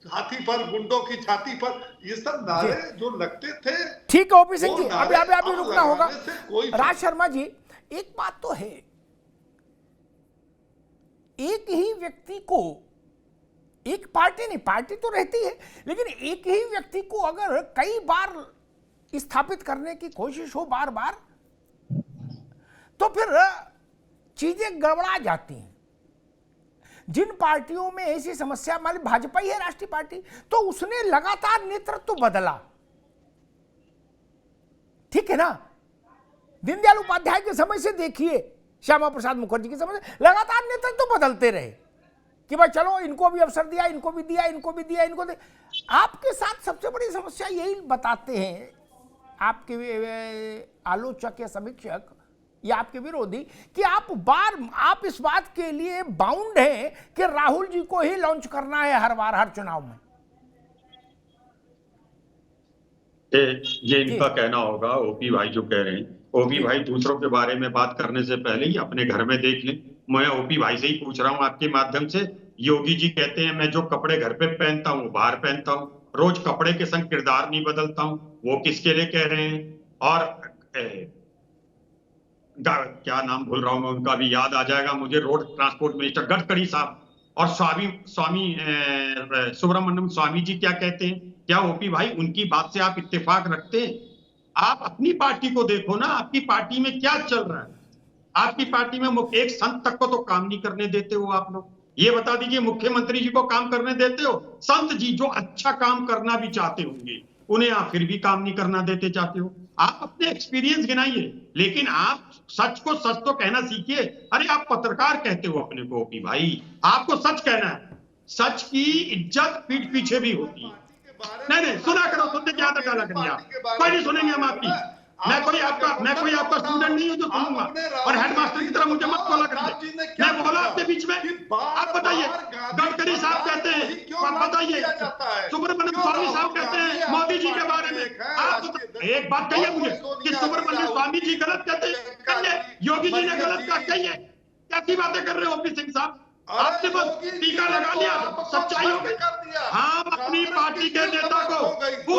हाथी पर, गुंडों की छाती पर, ये सब नारे जो लगते थे। ठीक है ओपी सिंह जी, अभी रुकना होगा। राज शर्मा जी, एक बात तो है, एक ही व्यक्ति को, एक पार्टी नहीं, पार्टी तो रहती है, लेकिन एक ही व्यक्ति को अगर कई बार स्थापित करने की कोशिश हो बार बार, तो फिर चीजें गड़बड़ा जाती हैं। जिन पार्टियों में ऐसी समस्या, मान ली भाजपा ही है राष्ट्रीय पार्टी, तो उसने लगातार नेतृत्व बदला, ठीक है ना। दीनदयाल उपाध्याय के समय से देखिए, श्यामा प्रसाद मुखर्जी के समय से लगातार नेतृत्व बदलते रहे कि भाई चलो इनको भी अवसर दिया, इनको भी दिया, इनको भी दिया, इनको दिया। आपके साथ सबसे बड़ी समस्या यही बताते हैं आपके आलोचक या समीक्षक या आपके विरोधी कि आप इस बात के लिए बाउंड हैं कि राहुल जी को ही लॉन्च करना है हर बार, हर चुनाव में। ये इनका कहना होगा, ओपी भाई जो कह रहे हैं। ओपी भाई दूसरों के बारे में बात करने से पहले ही अपने घर में देख लें। मैं ओपी भाई से ही पूछ रहा हूं आपके माध्यम से। योगी जी कहते हैं मैं जो कपड़े घर पे पहनता हूं बाहर पहनता हूं, रोज कपड़े के संग किरदार नहीं बदलता हूं। वो किसके लिए कह रहे हैं? और क्या नाम भूल रहा हूं मैं, उनका भी याद आ जाएगा मुझे, रोड ट्रांसपोर्ट मिनिस्टर गडकरी साहब। और स्वामी सुब्रमण्यम स्वामी जी क्या कहते हैं? क्या ओपी भाई उनकी बात से आप इत्तेफाक रखते हैं? आप अपनी पार्टी को देखो ना, आपकी पार्टी में क्या चल रहा है? आपकी पार्टी में एक संत तक को तो काम नहीं करने देते हो आप लोग। ये बता दीजिए, मुख्यमंत्री जी को काम करने देते हो? संत जी जो अच्छा काम करना भी चाहते होंगे उन्हें आप फिर भी काम नहीं करना देते चाहते हो। आप अपने एक्सपीरियंस गिनाइए, लेकिन आप सच को सच तो कहना सीखिए। अरे आप पत्रकार कहते हो अपने को ओपी भाई, आपको सच कहना है। सच की इज्जत पीठ पीछे भी होती है। नहीं सुना करो, सुनने की आदत डाला करिए आप। कोई नहीं सुनेंगे हम आपकी। मैं कोई आपका स्टूडेंट नहीं हूं जो सुनूंगा, और हेडमास्टर की तरह मुझे मत बोला करिए। मैं बोला आपके बीच में। आप बताइए, गडकरी साहब कहते हैं, बताइए सुब्रमण्यम स्वामी साहब कहते हैं मोदी जी के बारे में। आप एक बात कहिए मुझे कि सुब्रमण्यम स्वामी जी गलत कहते हैं, योगी जी ने गलत कहा, कहिए कैसी बातें कर रहे हो ओपी सिंह साहब? आपने बस टीका लगा लिया, सच्चाई हो गई। हम अपनी पार्टी के नेता को दो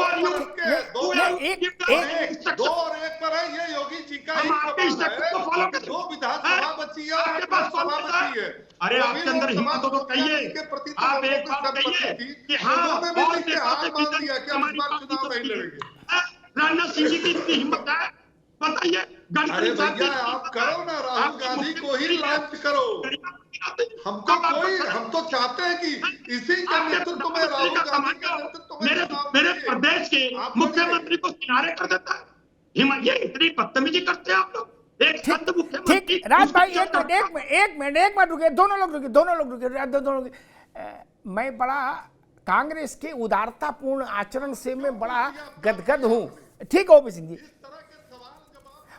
और एक पर है, ये योगी जी का हम आपके इंस्ट्रक्शन को फॉलो करते हैं। दो विधानसभा बची है, आपके पास सभा बची है। अरे आपके अंदर हिम्मत हो तो कहिए, आप एक बात कहिए कि हाँ हार मान दिया कि हम इस बार चुनाव नहीं लड़ेंगे। राजनाथ सिंह जी की इतनी हिम्मत है, बताइए। अरे भैया आप करो ना, राहुल गांधी को ही लॉन्च करो। हम तो चाहते हैं कि इसी के नेतृत्व में, राहुल गांधी के नेतृत्व में मेरे प्रदेश के मुख्यमंत्री को किनारे कर देता है। ये इतनी बदतमीजी करते हैं आप लोग। एक संत मुख्यमंत्री। ठीक राज भाई, एक मिनट रुके, दोनों लोग रुके। मैं बड़ा कांग्रेस के उदारतापूर्ण आचरण से मैं बड़ा गदगद हूं। ठीक है ओपी सिंह जी,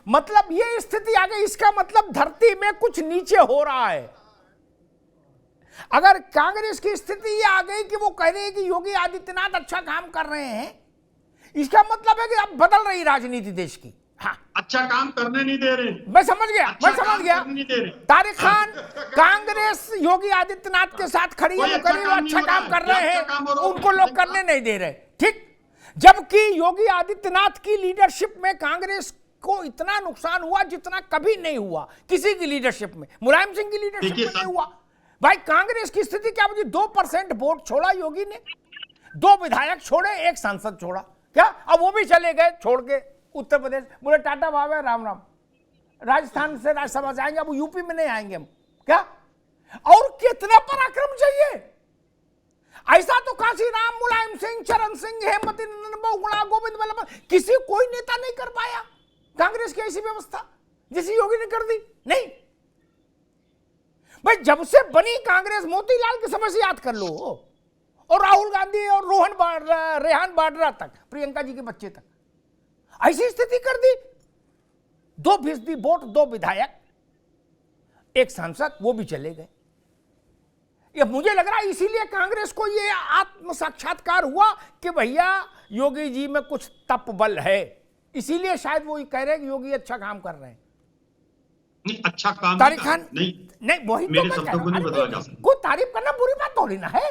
मतलब ये स्थिति आ गई, इसका मतलब धरती में कुछ नीचे हो रहा है। अगर कांग्रेस की स्थिति ये आ गई कि वो कह रहे हैं कि योगी आदित्यनाथ अच्छा काम कर रहे हैं, इसका मतलब है कि अब बदल रही राजनीति देश की। हाँ, अच्छा काम करने नहीं दे रहे। मैं समझ गया, तारिक खान कांग्रेस योगी आदित्यनाथ के साथ खड़ी है, वो अच्छा काम कर रहे हैं, उनको लोग करने नहीं दे रहे। ठीक, जबकि योगी आदित्यनाथ की लीडरशिप में कांग्रेस को इतना नुकसान हुआ जितना कभी नहीं हुआ किसी की लीडरशिप में, मुलायम सिंह की लीडरशिप में नहीं हुआ। भाई कांग्रेस की स्थिति क्या मुझे 2% वोट छोड़ा योगी ने, 2 विधायक छोड़े, 1 सांसद छोड़ा, क्या अब वो भी चले गए छोड़ के उत्तर प्रदेश। बोले टाटा बाबा राम राम, राजस्थान से राज्यसभा जाएंगे, अब यूपी में नहीं आएंगे हम, क्या? और कितना पराक्रम चाहिए? ऐसा तो काशीराम, मुलायम सिंह, चरण सिंह, हेमवती नंदन बहुगुणा, गोविंद वल्लभ, किसी कोई नेता नहीं कर पाया कांग्रेस की ऐसी व्यवस्था जिसे योगी ने कर दी। नहीं भाई, जब से बनी कांग्रेस, मोतीलाल के समय से याद कर लो, और राहुल गांधी और रेहान बाड्रा तक, प्रियंका जी के बच्चे तक, ऐसी स्थिति कर दी। 2% वोट, 2 विधायक, 1 सांसद, वो भी चले गए। ये मुझे लग रहा है इसीलिए कांग्रेस को ये आत्म साक्षात्कार हुआ कि भैया योगी जी में कुछ तप बल है, इसीलिए शायद वो कह रहे हैं कि योगी अच्छा काम कर रहे हैं। नहीं, अच्छा काम तारिक खान नहीं वही मेरे शब्दों को नहीं बदला जा सकता। कोई तारीफ करना बुरी बात थोड़ी ना है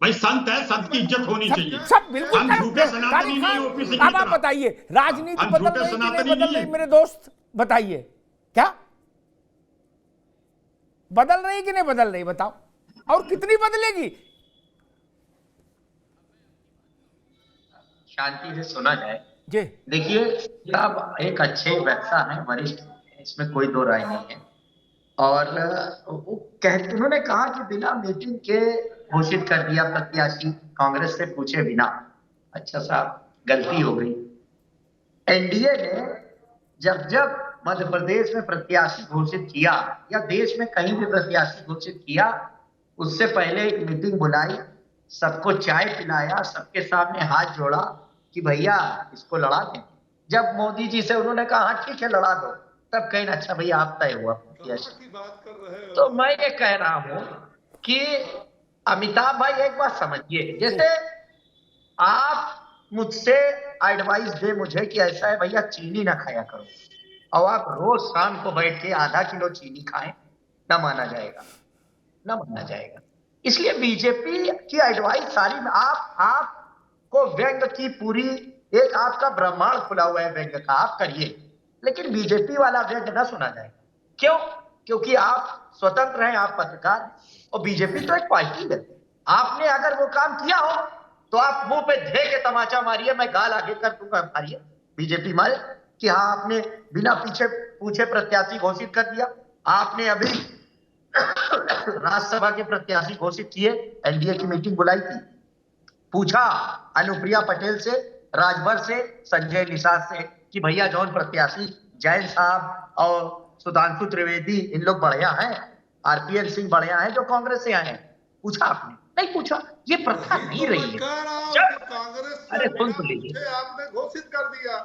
भाई, संत है, संत की इज्जत होनी चाहिए। सब बिल्कुल। हम झूठे सनातनी नहीं, ओपी सिंह की अब आप तरह। बताइए, राजनीति बदल रही कि नहीं बदल रही मेरे दोस्त, बताइए क्या बदल रही कि नहीं बदल रही, बताओ, और कितनी बदलेगी? शांति से सुना जाए जी। देखिए आप एक अच्छे वक्ता हैं, वरिष्ठ, इसमें कोई दो राय नहीं है। और उन्होंने कहा कि बिना मीटिंग के घोषित कर दिया प्रत्याशी, कांग्रेस से पूछे बिना। अच्छा साहब, गलती हो गई। एनडीए ने जब मध्य प्रदेश में प्रत्याशी घोषित किया या देश में कहीं भी प्रत्याशी घोषित किया, उससे पहले एक मीटिंग बुलाई, सबको चाय पिलाया, सबके सामने हाथ जोड़ा कि भैया इसको लड़ा दें। जब मोदी जी से उन्होंने कहा हाँ ठीक है लड़ा दो, तब कहीं अच्छा भैया आप तय हुआ प्रत्याशी। तो मैं ये कह रहा हूं कि अमिताभ भाई एक बात समझिए, जैसे आप मुझसे एडवाइस दे मुझे कि ऐसा है भैया चीनी ना खाया करो, और आप रोज शाम को बैठ के आधा किलो चीनी खाएं, ना माना जाएगा, ना माना जाएगा। इसलिए बीजेपी की एडवाइस सारी में आपको व्यंग की पूरी एक आपका ब्रह्मांड खुला हुआ है व्यंग का, आप करिए, लेकिन बीजेपी वाला व्यंग ना सुना जाए। क्यों? क्योंकि आप स्वतंत्र हैं, आप पत्रकार, और बीजेपी तो एक पार्टी है। आपने अगर वो काम किया हो तो आप मुंह पे धे के तमाचा मारिए, मैं गाल आगे कर दूंगा, मारिए, बीजेपी मारे कि हाँ आपने बिना पूछे प्रत्याशी घोषित कर दिया। आपने अभी राज्यसभा के प्रत्याशी घोषित किए, एनडीए की मीटिंग बुलाई थी, पूछा अनुप्रिया पटेल से, राजभर से, संजय निषाद से कि भैया जौन प्रत्याशी जैन साहब और सुधांशु त्रिवेदी इन लोग बढ़िया हैं, आरपीएन सिंह बढ़िया हैं जो कांग्रेस से आए हैं? पूछा आपने? नहीं पूछा। ये प्रथा नहीं रही है। कांग्रेस अरे सुन तो लीजिए, आपने घोषित कर दिया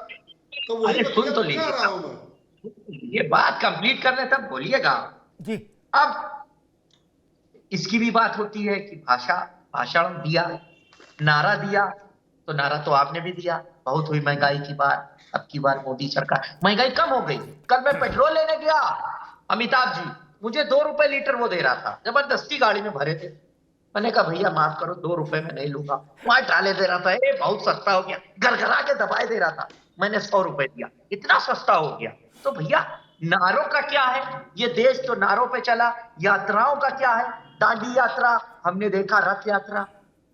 तो वही अरे सुन तो लीजिए, ये बात कंप्लीट करने तब बोलिएगा जी। अब इसकी भी बात होती है कि भाषण दिया, नारा दिया, तो नारा तो आपने भी दिया, बहुत हुई महंगाई की बात, अब की बार मोदी सरकार, महंगाई कम हो गई। कल मैं पेट्रोल लेने गया, अमिताभ जी मुझे 2 रुपए लीटर वो दे रहा था, जबरदस्ती गाड़ी में भरे थे। मैंने कहा भैया माफ करो, 2 रुपए में नहीं लूंगा। वहां डाले दे रहा था, बहुत सस्ता हो गया, घरघरा के दबाए दे रहा था। मैंने 100 रुपए दिया, इतना सस्ता हो गया। तो भैया नारों का क्या है? ये देश तो नारों पे चला। यात्राओं का क्या है? दांडी यात्रा हमने देखा, रथ यात्रा,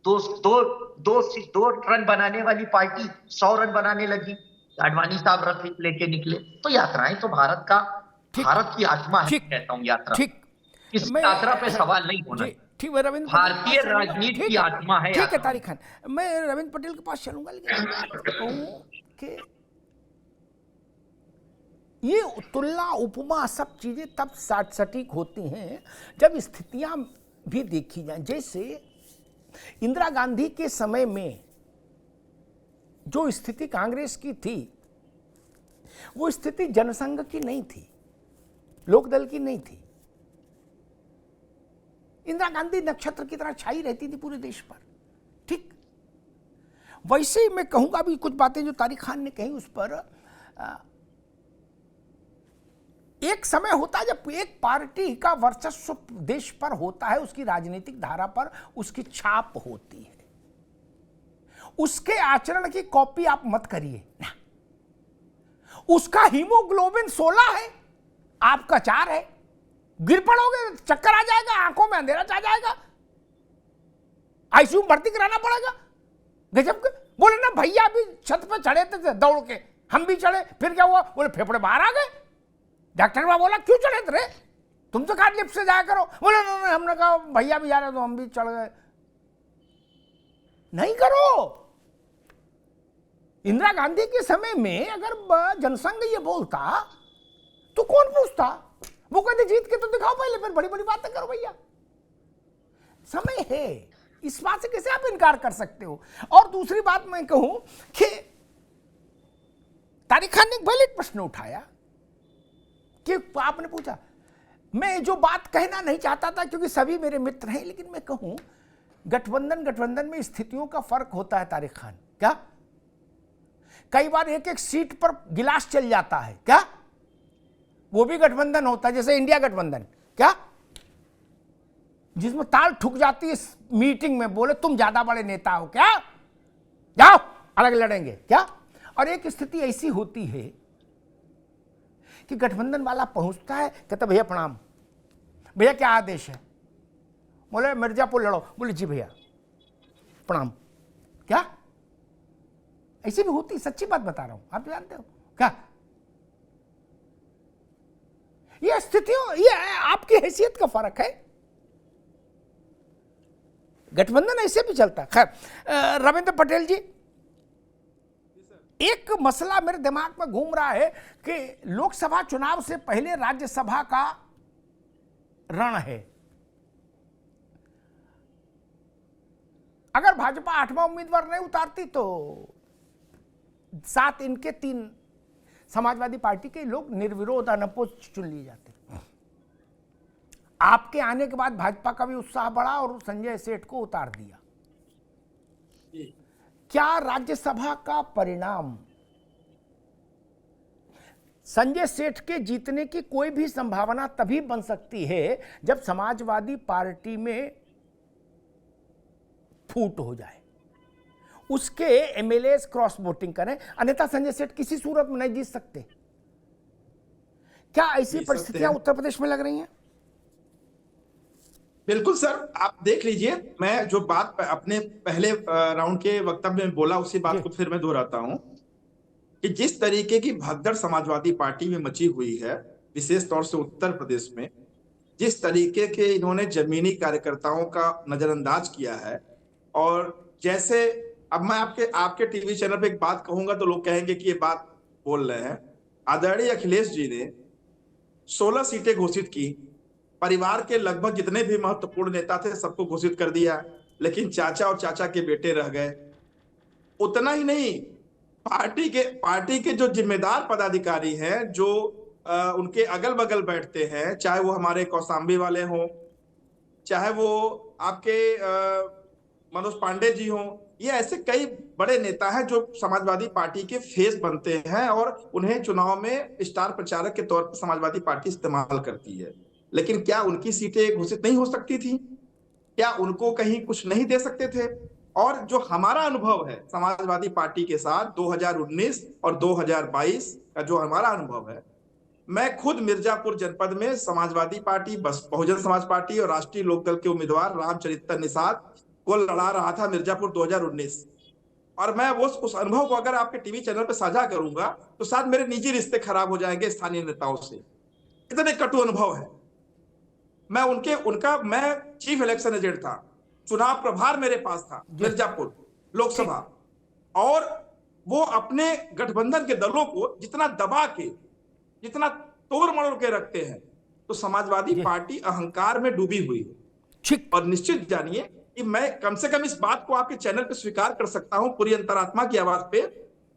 दो रन बनाने वाली पार्टी 100 रन बनाने लगी, आडवाणी साहब रथ लेके निकले। तो यात्राएं तो भारत की आत्मा है, कहता हूँ यात्रा। इस यात्रा पे सवाल नहीं होना। ठीक है रविंद्र, भारतीय राजनीति की आत्मा है। ठीक है तारिक खान, मैं रविंद्र पटेल के पास चलूंगा, लेकिन कहूँ कि ये तुलना उपमा सब चीजें तब सटीक होती हैं जब स्थितियां भी देखी जाएं। जैसे इंदिरा गांधी के समय में जो स्थिति कांग्रेस की थी, वो स्थिति जनसंघ की नहीं थी, लोकदल की नहीं थी। इंदिरा गांधी नक्षत्र की तरह छाई रहती थी पूरे देश पर। ठीक वैसे ही मैं कहूंगा भी कुछ बातें जो तारिक खान ने कही उस पर। एक समय होता है जब एक पार्टी का वर्चस्व देश पर होता है, उसकी राजनीतिक धारा पर उसकी छाप होती है। उसके आचरण की कॉपी आप मत करिए ना। उसका हीमोग्लोबिन 16 है, आपका 4 है, गिर पड़ोगे, चक्कर आ जाएगा, आंखों में अंधेरा छा जाएगा, आईसीयू में भर्ती कराना पड़ेगा। गजब के बोले ना, भैया अभी छत पे चढ़े थे दौड़ के, हम भी चढ़े, फिर क्या हुआ? बोले फेफड़े बाहर आ गए। डॉक्टर ने बोला क्यों चढ़े थे? तुम तो कहा लिफ्ट से जाया करो। बोले नहीं, हमने कहा भैया भी जा रहे तो हम भी चढ़ गए। नहीं करो। इंदिरा गांधी के समय में अगर जनसंघ ये बोलता तो कौन पूछता? वो कहते जीत के तो दिखाओ पहले, फिर बड़ी बड़ी बातें करो। भैया समय है, इस बात से कैसे आप इनकार कर सकते हो? और दूसरी बात मैं कहूं कि तारिक खान ने एक वैलिड प्रश्न उठाया कि आपने पूछा, मैं जो बात कहना नहीं चाहता था क्योंकि सभी मेरे मित्र हैं, लेकिन मैं कहूं गठबंधन में स्थितियों का फर्क होता है तारिक खान। क्या कई बार एक एक सीट पर गिलास चल जाता है? क्या वो भी गठबंधन होता है? जैसे इंडिया गठबंधन, क्या जिसमें ताल ठुक जाती है मीटिंग में, बोले तुम ज्यादा बड़े नेता हो, क्या जाओ अलग लड़ेंगे, क्या? और एक स्थिति ऐसी होती है कि गठबंधन वाला पहुंचता है, कहता भैया प्रणाम, भैया क्या आदेश है? बोले मिर्जापुर लड़ो। बोले जी भैया प्रणाम। क्या ऐसी भी होती? सच्ची बात बता रहा हूं, आप तो जानते हो। क्या ये स्थितियों, ये आपकी हैसियत का फर्क है। गठबंधन ऐसे भी चलता है। खैर रविंद्र पटेल जी, एक मसला मेरे दिमाग में घूम रहा है कि लोकसभा चुनाव से पहले राज्यसभा का रण है। अगर भाजपा 8वां उम्मीदवार नहीं उतारती तो 7 इनके 3 समाजवादी पार्टी के लोग निर्विरोध अनपोज चुन लिए जाते। आपके आने के बाद भाजपा का भी उत्साह बढ़ा और संजय सेठ को उतार दिया। क्या राज्यसभा का परिणाम संजय सेठ के जीतने की कोई भी संभावना तभी बन सकती है जब समाजवादी पार्टी में फूट हो जाए, उसके एमएलए क्रॉस वोटिंग करें, अन्यथा संजय सेठ किसी सूरत में नहीं जीत सकते। क्या ऐसी परिस्थितियां उत्तर प्रदेश में लग रही हैं? बिल्कुल सर, आप देख लीजिए, मैं जो बात अपने पहले राउंड के वक्तव्य में बोला उसी बात को फिर मैं दोहराता हूं कि जिस तरीके की भगदड़ समाजवादी पार्टी में मची हुई है, विशेष तौर से उत्तर प्रदेश में, जिस तरीके के इन्होंने जमीनी कार्यकर्ताओं का नजरअंदाज किया है और जैसे अब मैं आपके टीवी चैनल पे एक बात कहूंगा तो लोग कहेंगे कि ये बात बोल रहे हैं। आदरणीय अखिलेश जी ने 16 सीटें घोषित की, परिवार के लगभग जितने भी महत्वपूर्ण नेता थे सबको घोषित कर दिया, लेकिन चाचा और चाचा के बेटे रह गए। उतना ही नहीं, पार्टी के जो जिम्मेदार पदाधिकारी हैं, जो उनके अगल बगल बैठते हैं, चाहे वो हमारे कौशाम्बी वाले हों, चाहे वो आपके मनोज पांडे जी हों, ये ऐसे कई बड़े नेता हैं जो समाजवादी पार्टी के फेस बनते हैं और उन्हें चुनाव में स्टार प्रचारक के तौर पर समाजवादी पार्टी इस्तेमाल करती है। लेकिन क्या उनकी सीटें घोषित नहीं हो सकती थी? क्या उनको कहीं कुछ नहीं दे सकते थे? और जो हमारा अनुभव है समाजवादी पार्टी के साथ 2019 और 2022 का जो हमारा अनुभव है, मैं खुद मिर्जापुर जनपद में समाजवादी पार्टी, बहुजन समाज पार्टी और राष्ट्रीय लोकदल के उम्मीदवार रामचरित्र निषाद को लड़ा रहा था मिर्जापुर 2019। और मैं उस अनुभव को अगर आपके टीवी चैनल पर साझा करूंगा तो शायद मेरे निजी रिश्ते खराब हो जाएंगे स्थानीय नेताओं से, इतने कटु अनुभव है। मैं चीफ इलेक्शन एजेंट था, चुनाव प्रभार मेरे पास था मिर्जापुर लोकसभा, और वो अपने गठबंधन के दलों को जितना दबा के, जितना तोड़ मरोड़ के रखते हैं, तो समाजवादी पार्टी अहंकार में डूबी हुई है। और निश्चित जानिए कि मैं कम से कम इस बात को आपके चैनल पे स्वीकार कर सकता हूं पूरी अंतरात्मा की आवाज पे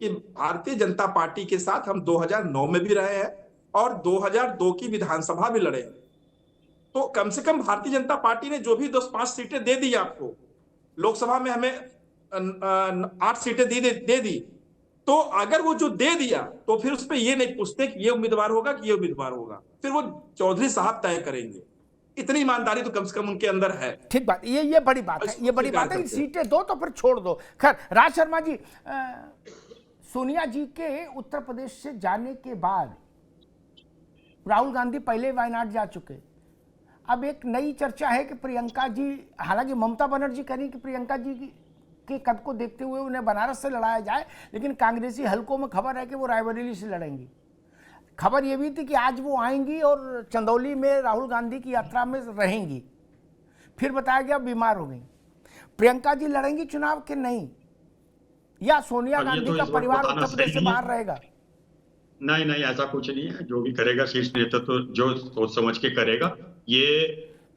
कि भारतीय जनता पार्टी के साथ हम 2009 में भी रहे हैं और 2002 की विधानसभा भी लड़े हैं। तो कम से कम भारतीय जनता पार्टी ने जो भी 10-5 सीटें दे दी आपको, लोकसभा में हमें 8 सीटें दे दी, तो अगर वो जो दे दिया तो फिर उस पर ये नहीं पूछते कि ये उम्मीदवार होगा कि ये उम्मीदवार होगा, फिर वो चौधरी साहब तय करेंगे। इतनी ईमानदारी तो कम से कम उनके अंदर है। ठीक बात, ये बड़ी बात है, ये बड़ी बात है। सीटें दो तो फिर छोड़ दो। खैर, राज शर्मा जी, सोनिया जी के उत्तर प्रदेश से जाने के बाद राहुल गांधी पहले वायनाड जा चुके। अब एक नई चर्चा है कि प्रियंका जी, हालांकि ममता बनर्जी कह रही कि प्रियंका जी के कद को देखते हुए उन्हें बनारस से लड़ाया जाए, लेकिन कांग्रेसी हलकों में खबर है कि वो रायबरेली से लड़ेंगी। खबर ये भी थी कि आज वो आएंगी और चंदौली में राहुल गांधी की यात्रा में रहेंगी, फिर बताया गया बीमार हो गई। प्रियंका जी लड़ेंगी चुनाव के नहीं, या सोनिया गांधी का परिवार उत्तर प्रदेश से बाहर रहेगा? नहीं, ऐसा कुछ नहीं है। जो भी करेगा शीर्ष नेतृत्व तो जो सोच समझ के करेगा। ये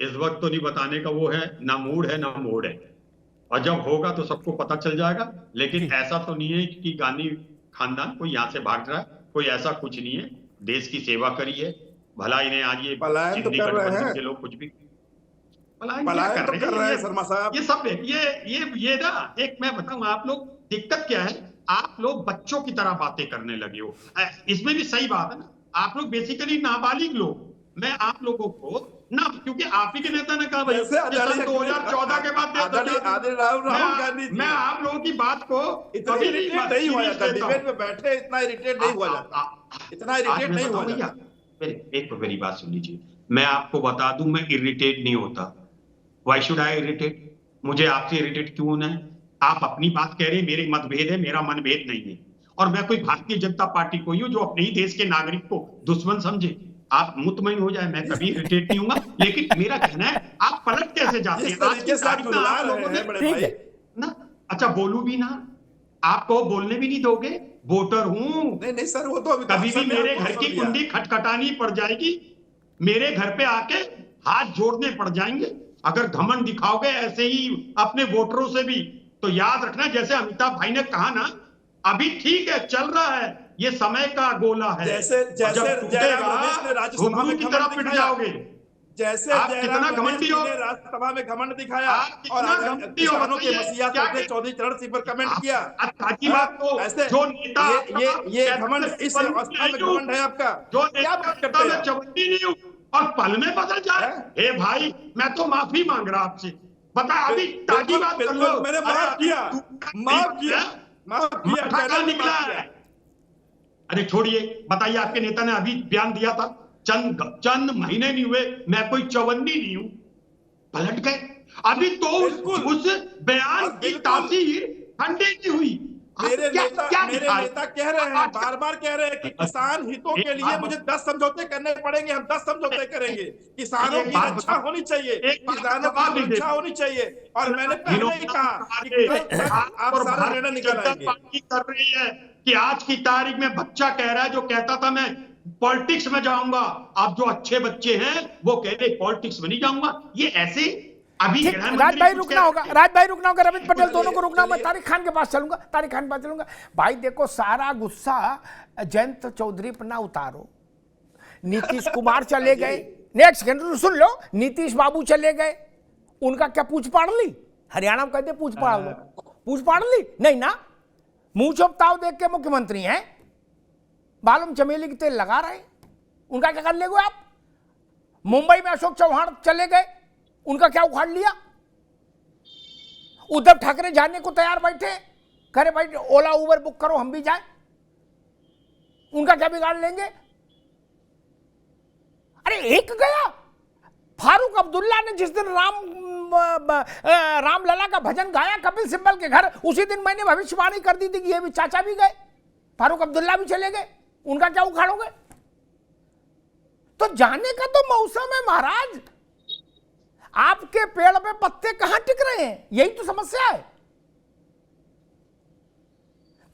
इस वक्त तो नहीं बताने का वो है, ना मूड है ना मोड है, और जब होगा तो सबको पता चल जाएगा। लेकिन ऐसा तो नहीं है कि गांधी खानदान कोई यहाँ से भाग रहा है, कोई ऐसा कुछ नहीं है। देश की सेवा करी है, भला इन्हें आज ये पलायन तो कर रहे हैं, लोग कुछ भी पलायन तो कर रहे हैं शर्मा साहब। ये सब ये ना, एक मैं बताऊं, आप लोग दिक्कत क्या है, आप लोग बच्चों की तरह बातें करने लगे हो। इसमें भी सही बात है ना, आप लोग बेसिकली नाबालिग लोग। मैं आप लोगों को ना, क्योंकि आप ही के नेता ने कहा भाई 2014 के बाद राहुल गांधी, मैं आप लोगों की बात को कभी नहीं हुआ जाता, डिबेट में बैठे इतना इरिटेट नहीं हुआ जाता, इतना इरिटेट नहीं हुआ जाता। एक तो मेरी बात सुन लीजिए, मैं आपको बता दूं, मैं इरिटेट नहीं होता। Why should I irritate? मुझे आपसे इरिटेट क्यों होना है? आप अपनी बात कह रहे हैं, मेरे मतभेद है, मेरा मनभेद नहीं है। और मैं कोई भारतीय जनता पार्टी को ही हूं जो अपने ही देश के नागरिक को दुश्मन समझे। आप मुतमईन हो जाए, मैं कभी इरिटेट नहीं हूंगा। लेकिन मेरा कहना है, आप पलट कैसे जाते हैं? आज के तारीख में आप लोगों ने ना, अच्छा बोलू भी ना, आपको बोलने भी नहीं दोगे? वोटर हूं। नहीं सर, वो तो कभी भी मेरे घर की कुंडी खटखटानी पड़ जाएगी, मेरे घर पे आके हाथ जोड़ने पड़ जाएंगे अगर घमंड दिखाओगे ऐसे ही अपने वोटरों से भी। तो याद रखना, जैसे अमिताभ भाई ने कहा ना, अभी ठीक है, चल रहा है, ये समय का गोला है। जैसे राज्यसभा में की तरफ पिट जाओगे। जैसे आप कितना घमंडी हो, राज्यसभा में घमंड दिखाया और किसानों के मसीहा चौधरी चरण सिंह पर कमेंट किया। ऐसे जो नेता ये घमंड, इस अवस्था में घमंड है आपका, जो क्या बात करते हैं? चवन्नी नहीं हूं और पल में बदल जाए। हे भाई, मैं तो माफी मांग रहा आपसे। बता, अभी ताजी बात कर लो। मैंने माफ किया निकला है। अरे छोड़िए, बताइए, आपके नेता ने अभी बयान दिया था, चंद महीने नहीं हुए, मैं कोई चवन्नी नहीं हूं, पलट गए। अभी तो उस बयान की तासीर ठंडी नहीं हुई। मेरे नेता कह रहे हैं, बार बार कह रहे हैं कि किसान हितों के लिए मुझे 10 समझौते करने पड़ेंगे, हम 10 समझौते करेंगे। किसानों की रक्षा होनी चाहिए, किसानों की सुरक्षा होनी चाहिए। और मैंने पहले ही कहा कि आप सारा निर्णय निकल आएंगे। कर रही है कि आज की तारीख में बच्चा कह रहा है, जो कहता था मैं पॉलिटिक्स में जाऊंगा, अब जो अच्छे बच्चे हैं वो कह रहे पॉलिटिक्स में नहीं जाऊंगा। ये ऐसे अभी राज भाई रुकना होगा, रविंद्र पटेल दोनों को रुकना होगा। तारिक खान के पास चलूंगा। भाई देखो, सारा गुस्सा जयंत चौधरी पर ना उतारो। नीतीश कुमार चले गए, नेक्स्ट सेकंड सुन लो, नीतीश बाबू चले गए, उनका क्या पूछ पाड़ ली? हरियाणा में कहते पूछ पाड़ लो, पूछ पाड़ ली नहीं ना, मुंह चोपताव देख के मुख्यमंत्री हैं, बालों में चमेली की तेल लगा रहे, उनका क्या कर लेंगे आप? मुंबई में अशोक चौहान चले गए, उनका क्या उखाड़ लिया? उद्धव ठाकरे जाने को तैयार बैठे, करे भाई ओला उबर बुक करो हम भी जाए, उनका क्या बिगाड़ लेंगे? अरे एक गया, फारूक अब्दुल्ला ने जिस दिन रामलला का भजन गाया कपिल सिब्बल के घर, उसी दिन मैंने भविष्यवाणी कर दी थी कि ये भी चाचा भी गए, फारूक अब्दुल्ला भी चले गए, उनका क्या उखाड़ोगे? तो जाने का तो मौसम है महाराज, आपके पेड़ पे पत्ते कहां टिक रहे हैं, यही तो समस्या है।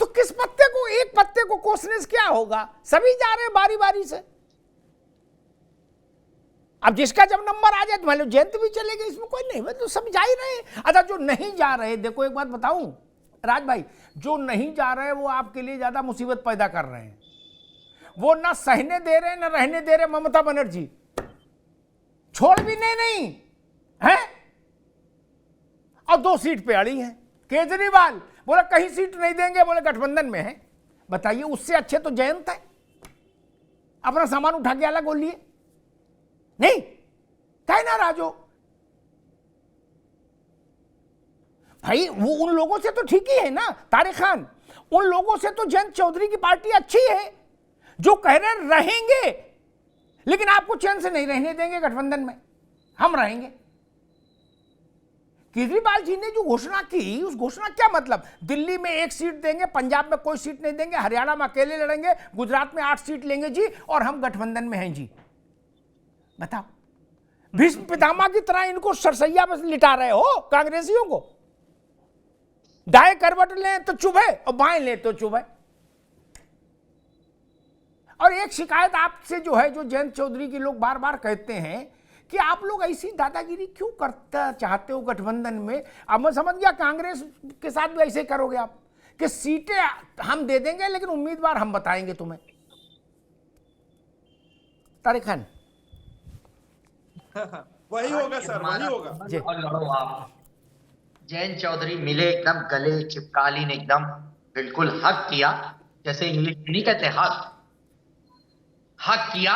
तो किस पत्ते को, एक पत्ते को कोसने से क्या होगा? सभी जा रहे हैं बारी बारी से। अब जिसका जब नंबर आ जाए तो मान लो जयंत भी चले गए, इसमें कोई नहीं, तो सब जा ही रहे हैं। अच्छा, जो नहीं जा रहे, देखो एक बात बताऊं राज भाई, जो नहीं जा रहे वो आपके लिए ज्यादा मुसीबत पैदा कर रहे हैं। वो ना सहने दे रहे ना रहने दे रहे ममता बनर्जी, छोड़ भी नहीं है, और 2 सीट पे अड़ी हैं। केजरीवाल बोला कहीं सीट नहीं देंगे, बोले गठबंधन में है। बताइए, उससे अच्छे तो जयंत है, अपना सामान उठा के अलग बोल लिए, नहीं कहे ना राजो भाई, वो उन लोगों से तो ठीक ही है ना तारिक खान, उन लोगों से तो जयंत चौधरी की पार्टी अच्छी है, जो कह रहे रहेंगे लेकिन आपको चैन से नहीं रहने देंगे, गठबंधन में हम रहेंगे। केजरीवाल जी ने जो घोषणा की, उस घोषणा क्या मतलब? दिल्ली में 1 सीट देंगे, पंजाब में कोई सीट नहीं देंगे, हरियाणा में अकेले लड़ेंगे, गुजरात में 8 सीट लेंगे जी, और हम गठबंधन में हैं जी। बताओ, भीष्म पितामह की तरह इनको सरसैया में लिटा रहे हो कांग्रेसियों को। दाएं करवट लें तो चुभे और बाएं लें तो चुभे। और एक शिकायत आपसे जो है, जो जयंत चौधरी के लोग बार बार कहते हैं कि आप लोग ऐसी दादागिरी क्यों करना चाहते हो गठबंधन में? अब मैं समझ गया कांग्रेस के साथ भी ऐसे करोगे आप, कि सीटें हम दे देंगे लेकिन उम्मीदवार हम बताएंगे तुम्हें। तारिक खान वही होगा सर, वही होगा। और लड़ो आप। जयंत चौधरी मिले, एकदम गले चिपकालीन, एकदम बिल्कुल हक किया, जैसे इंग्लिश में नहीं कहते हक किया,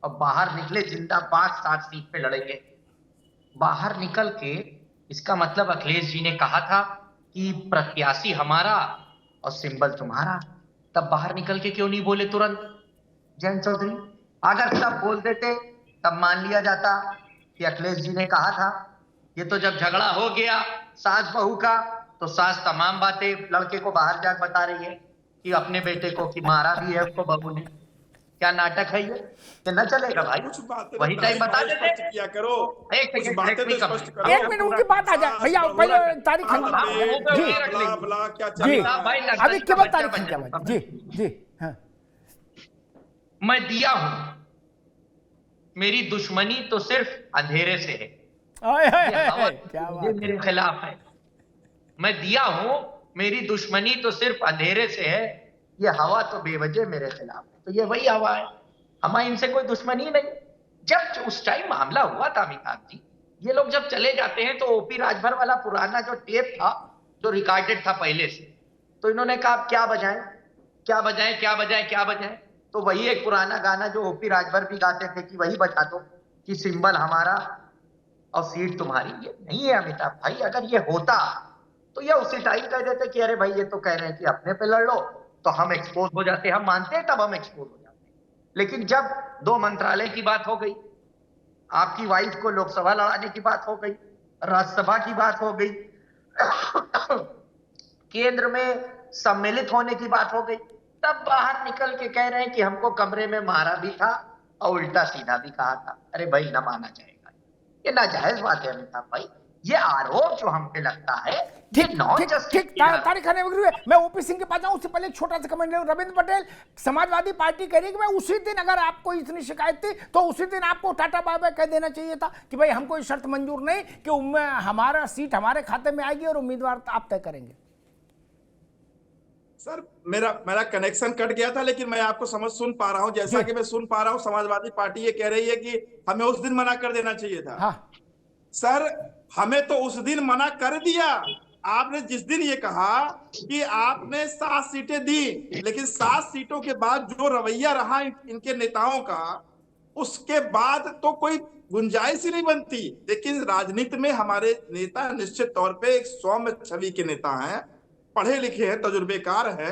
और बाहर निकले जिंदा, 5-7 सीट पे लड़ेंगे। बाहर निकल के, इसका मतलब अखिलेश जी ने कहा था कि प्रत्याशी हमारा और सिंबल तुम्हारा, तब बाहर निकल के क्यों नहीं बोले तुरंत जयंत चौधरी? अगर तब बोल देते तब मान लिया जाता कि अखिलेश जी ने कहा था। ये तो जब झगड़ा हो गया सास बहू का, तो सास तमाम बातें लड़के को बाहर जाकर बता रही है कि अपने बेटे को कि मारा भी है उसको बहू ने। क्या नाटक है ये? कि न चलेगा भाई, वही टाइम बता देते किया करो। एक मिनट उनकी बात आ जाए भैया, पहले तारीख जी, अभी केवल तारीख जी। हाँ, मैं दिया हूं, मेरी दुश्मनी तो सिर्फ अंधेरे से है, ये मेरे खिलाफ है। मैं दिया हूं, मेरी दुश्मनी तो सिर्फ अंधेरे से है, ये हवा तो बेवजह मेरे खिलाफ है। तो ये वही हवा है, हमारी इनसे कोई दुश्मनी नहीं। जब उस टाइम मामला हुआ था अमिताभ जी, ये लोग जब चले जाते हैं तो ओपी राजभर वाला पुराना जो टेप था, जो रिकॉर्डेड था पहले से, तो इन्होंने कहा क्या बजाएं क्या बजाएं क्या बजाएं क्या बजाएं, तो वही एक पुराना गाना जो ओपी राजभर भी गाते थे कि वही बजा दो कि सिंबल हमारा और सीट तुम्हारी। ये नहीं है अमिताभ भाई, अगर ये होता तो ये उसी टाइम कह देते कि अरे भाई ये तो कह रहे हैं कि अपने पे लड़ लो, तो हम एक्सपोज हो जाते, हम मानते हैं तब हम एक्सपोज हो जाते। लेकिन जब 2 मंत्रालय की बात हो गई, आपकी वाइफ को लोकसभा लड़ाने की बात हो गई, राज्यसभा की बात हो गई, केंद्र में सम्मिलित होने की बात हो गई, तब बाहर निकल के कह रहे हैं कि हमको कमरे में मारा भी था और उल्टा सीधा भी कहा था। अरे भाई, ना माना जाएगा, ये नाजायज बात है अमिताभ भाई। ये आरोप जो हम पे लगता है, ये नॉन जस्टिस। तारिक खान मैं ओपी सिंह के पास जाऊं उससे पहले एक छोटा सा कमेंट ले। रविंद्र पटेल, समाजवादी पार्टी कह रही है कि भाई उसी दिन अगर आपको इतनी शिकायत थी तो उसी दिन आपको टाटा बाय बाय कह देना चाहिए था कि भाई हमको ये शर्त मंजूर नहीं कि हमारा सीट हमारे खाते में आएगी और उम्मीदवार आप तय करेंगे। सर, मेरा कनेक्शन कट गया था, लेकिन मैं आपको सुन पा रहा हूं। जैसा कि मैं सुन पा रहा हूं, समाजवादी पार्टी ये कह रही है कि हमें उस दिन मना कर देना चाहिए था। हाँ। सर, हमें तो उस दिन मना कर दिया। आपने जिस दिन ये कहा कि आपने 7 सीटें दी, लेकिन 7 सीटों के बाद जो रवैया रहा इनके नेताओं का, उसके बाद तो कोई गुंजाइश ही नहीं बनती। लेकिन राजनीति में हमारे नेता निश्चित तौर पे एक सौम्य छवि के नेता हैं, पढ़े लिखे हैं, तजुर्बेकार है।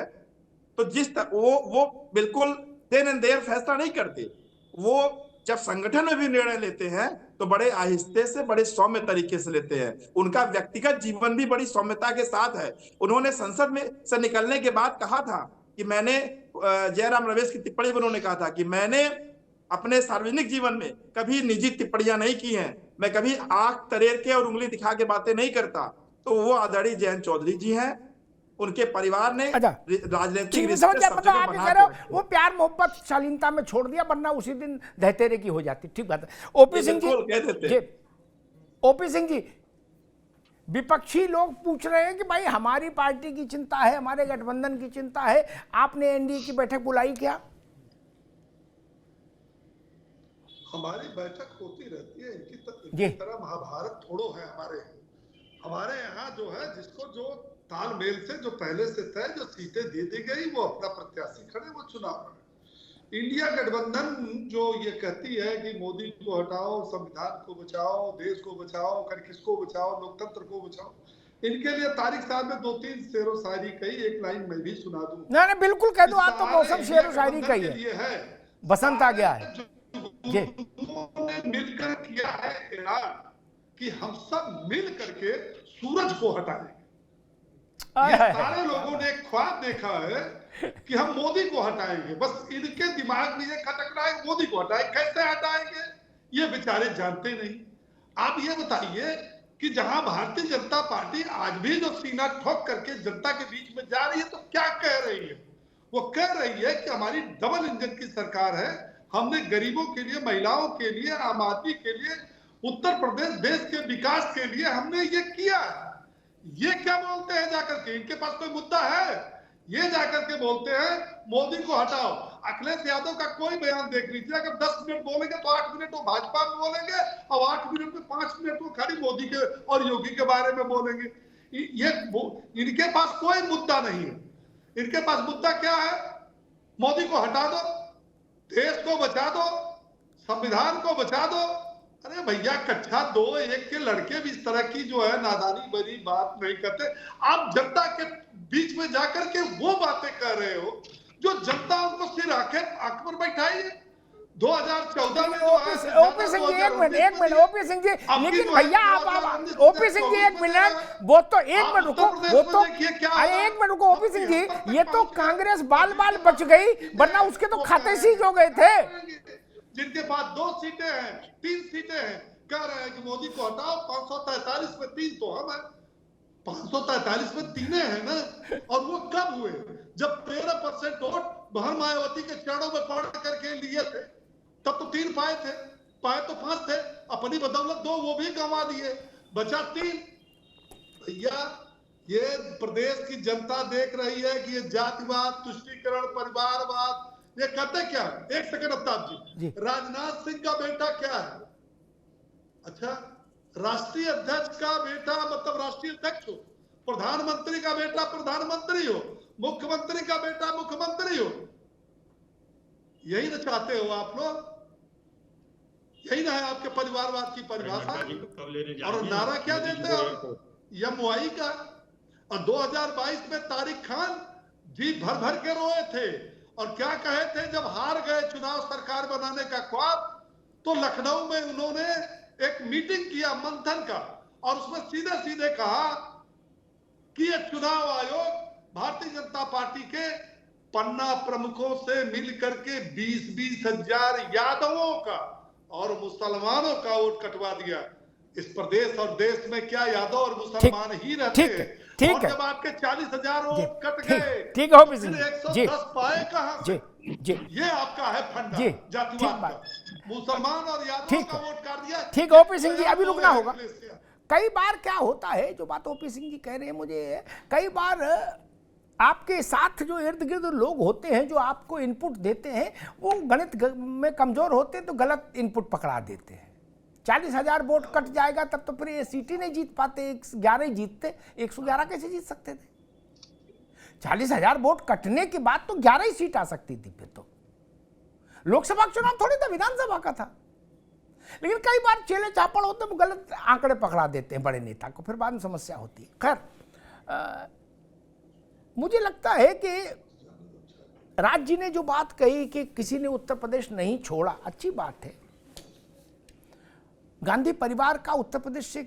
तो वो बिल्कुल देन एंड देयर फैसला नहीं करते। वो जब संगठन में भी निर्णय लेते हैं तो बड़े आहिस्ते से, बड़े सौम्य तरीके से लेते हैं। उनका व्यक्तिगत जीवन भी बड़ी सौम्यता के साथ है। उन्होंने संसद में से निकलने के बाद कहा था कि मैंने, जयराम रमेश की टिप्पणी में उन्होंने कहा था कि मैंने अपने सार्वजनिक जीवन में कभी निजी टिप्पणियां नहीं की हैं, मैं कभी आंख तरेर के और उंगली दिखा के बातें नहीं करता। तो वो आदरणीय जयंत चौधरी जी हैं, उनके परिवार ने राजनीतिक वो प्यार मोहब्बत शालीनता में छोड़ दिया, वरना उसी दिन दहतेरे की हो जाती। ठीक बात है। ओपी सिंह जी, ओपी सिंह जी, विपक्षी लोग पूछ रहे हैं कि भाई हमारी पार्टी की चिंता है, हमारे गठबंधन की चिंता है, आपने एनडीए की बैठक बुलाई क्या? हमारी बैठक होती रहती है, इनकी तरह महाभारत थोड़ो है। हमारे यहाँ जो है, जिसको जो तालमेल से, जो पहले से तय जो सीटें दे दी गई, वो अपना प्रत्याशी खड़े, वो चुनाव लड़े। इंडिया गठबंधन जो ये कहती है कि मोदी को हटाओ, संविधान को बचाओ, देश को बचाओ, कर किसको बचाओ, लोकतंत्र को बचाओ, इनके लिए तारिक साहब ने 2-3 शेरो शायरी कही। एक लाइन मैं भी सुना दूं। नहीं, बिल्कुल कह दो। आप तो मौसम शेरो शायरी कही है, बसंत आ गया है। मिलकर किया है ऐलान कि हम सब मिल करके सूरज को हटाएंगे। सारे लोगों ने ख्वाब देखा है कि हम मोदी को हटाएंगे। बस इनके दिमाग में ये खटक रहा है, मोदी को हटाएंगे। कैसे हटाएंगे ये बेचारे जानते नहीं। आप ये बताइए कि जहां भारतीय जनता पार्टी आज भी जो सीना ठोक करके जनता के बीच में जा रही है, तो क्या कह रही है? वो कह रही है कि हमारी डबल इंजन की सरकार है, हमने गरीबों के लिए, महिलाओं के लिए, आम आदमी के लिए, उत्तर प्रदेश देश के विकास के लिए हमने ये किया। ये क्या बोलते हैं जाकर के? इनके पास कोई मुद्दा है? ये जाकर के बोलते हैं मोदी को हटाओ। अखिलेश यादव का कोई बयान देख लीजिए, अगर 10 मिनट बोलेंगे तो 8 मिनट वो भाजपा में बोलेंगे और 8 मिनट में 5 मिनट वो खाली मोदी के और योगी के बारे में बोलेंगे। ये इनके पास कोई मुद्दा नहीं है। इनके पास मुद्दा क्या है? मोदी को हटा दो, देश को बचा दो, संविधान को बचा दो। अरे भैया, कक्षा 2-1 के लड़के भी इस तरह की जो है नादानी भरी बात नहीं करते। आप जनता के बीच में जाकर के वो बातें कर रहे हो जो जनता उनको सिर आंख पर बैठाई है। 2014 में ओपी सिंह जी, एक मिनट ओपी सिंह जी, लेकिन भैया आप ओपी सिंह जी एक मिनट, वो तो एक मिनट रुको, वो तो अरे एक मिनट रुको ओपी सिंह जी, ये तो कांग्रेस बाल बच गई, वरना उसके तो खाते सीज हो गए थे। जिनके पास 2 सीटें हैं, 3 सीटें हैं, कह रहे हैं कि मोदी को हटाओ। 543 में 3 तो हम हैं, 543 में 3 है ना। और वो कब हुए? जब 13% वोट बहन मायावती के चरणों में पड़ करके लिए थे, तब तो 3 पाए तो 5 थे। अपनी बदौलत 2 वो भी गंवा दिए, बचा 3। भैया, ये प्रदेश की जनता देख रही है कि ये जातिवाद, तुष्टीकरण, परिवारवाद, ये कहते क्या? एक सेकंड अफ्ताब जी, राजनाथ सिंह का बेटा क्या है? अच्छा, राष्ट्रीय अध्यक्ष का बेटा मतलब राष्ट्रीय अध्यक्ष हो, प्रधानमंत्री का बेटा प्रधानमंत्री हो, मुख्यमंत्री का बेटा मुख्यमंत्री हो। यही ना चाहते हो आप लोग? यही ना है आपके परिवारवाद की परिभाषा? और नारा क्या देते हो? यमुआई का। और 2022 में तारिक खान जी भर के रोए थे और क्या कहे थे जब हार गए चुनाव सरकार बनाने का ख्वाब, तो लखनऊ में उन्होंने एक मीटिंग किया मंथन का, और उसमें सीधे कहा कि ये चुनाव आयोग भारतीय जनता पार्टी के पन्ना प्रमुखों से मिल करके 20-20 हजार यादवों का और मुसलमानों का वोट कटवा दिया। इस प्रदेश और देश में क्या यादव और मुसलमान ही रहते हैं? ठीक और है, जब आपके 40,000 वोट कट गए, ठीक है ओपी सिंह फिर 110 पाए कहां से? जी, ये आपका है फंडा जातिवाद का। मुसलमान और यादव का वोट काट दिया। ठीक है ओपी सिंह जी, अभी रुकना होगा। कई बार क्या होता है, जो बात ओपी सिंह जी कह रहे हैं, मुझे कई बार आपके साथ जो इर्द गिर्द लोग होते हैं जो आपको इनपुट देते हैं, वो गणित में कमजोर होते हैं तो गलत इनपुट पकड़ा देते हैं। 40,000 वोट कट जाएगा तब तो फिर ये सीट ही नहीं जीत पाते, 11 ही जीतते, 111 कैसे जीत सकते थे? 40,000 वोट कटने के बाद तो 11 ही सीट आ सकती थी। फिर तो लोकसभा चुनाव थोड़ी था, विधानसभा का था। लेकिन कई बार चेले चापड़ होते हैं, गलत आंकड़े पकड़ा देते हैं बड़े नेता को, फिर बाद में समस्या होती है। खैर, मुझे लगता है कि राज जी ने जो बात कही कि किसी ने उत्तर प्रदेश नहीं छोड़ा, अच्छी बात है। गांधी परिवार का उत्तर प्रदेश से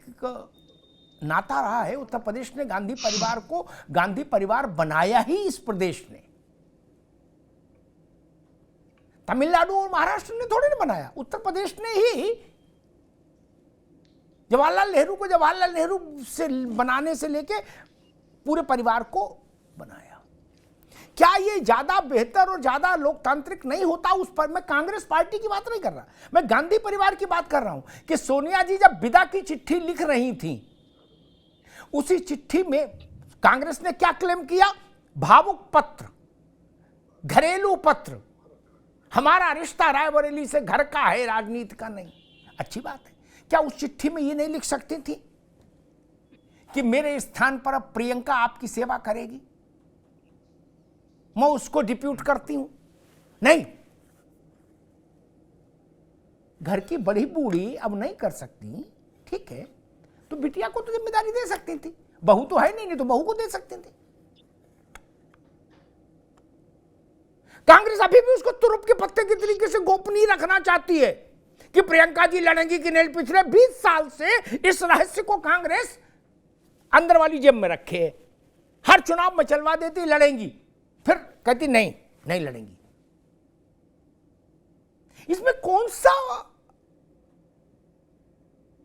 नाता रहा है। उत्तर प्रदेश ने गांधी परिवार को गांधी परिवार बनाया ही इस प्रदेश ने। तमिलनाडु और महाराष्ट्र ने थोड़ी ना बनाया, उत्तर प्रदेश ने ही जवाहरलाल नेहरू को जवाहरलाल नेहरू से बनाने से लेके पूरे परिवार को बनाया। क्या ये ज्यादा बेहतर और ज्यादा लोकतांत्रिक नहीं होता? उस पर मैं कांग्रेस पार्टी की बात नहीं कर रहा, मैं गांधी परिवार की बात कर रहा हूं कि सोनिया जी जब विदा की चिट्ठी लिख रही थी, उसी चिट्ठी में कांग्रेस ने क्या क्लेम किया? भावुक पत्र, घरेलू पत्र, हमारा रिश्ता रायबरेली से घर का है, राजनीति का नहीं। अच्छी बात है। क्या उस चिट्ठी में ये नहीं लिख सकती थी कि मेरे स्थान पर अब प्रियंका आपकी सेवा करेगी, मैं उसको डिप्यूट करती हूं? नहीं, घर की बड़ी बूढ़ी अब नहीं कर सकती, ठीक है, तो बिटिया को तो जिम्मेदारी दे सकती थी। बहू तो है नहीं तो बहू को दे सकती थी। कांग्रेस अभी भी उसको तुरुप के पत्ते के तरीके से गोपनीय रखना चाहती है कि प्रियंका जी लड़ेंगी कि नहीं। पिछले 20 साल से इस रहस्य को कांग्रेस अंदर वाली जेब में रखे है। हर चुनाव में चलवा देती लड़ेंगी, फिर कहती नहीं लड़ेंगी। इसमें कौन सा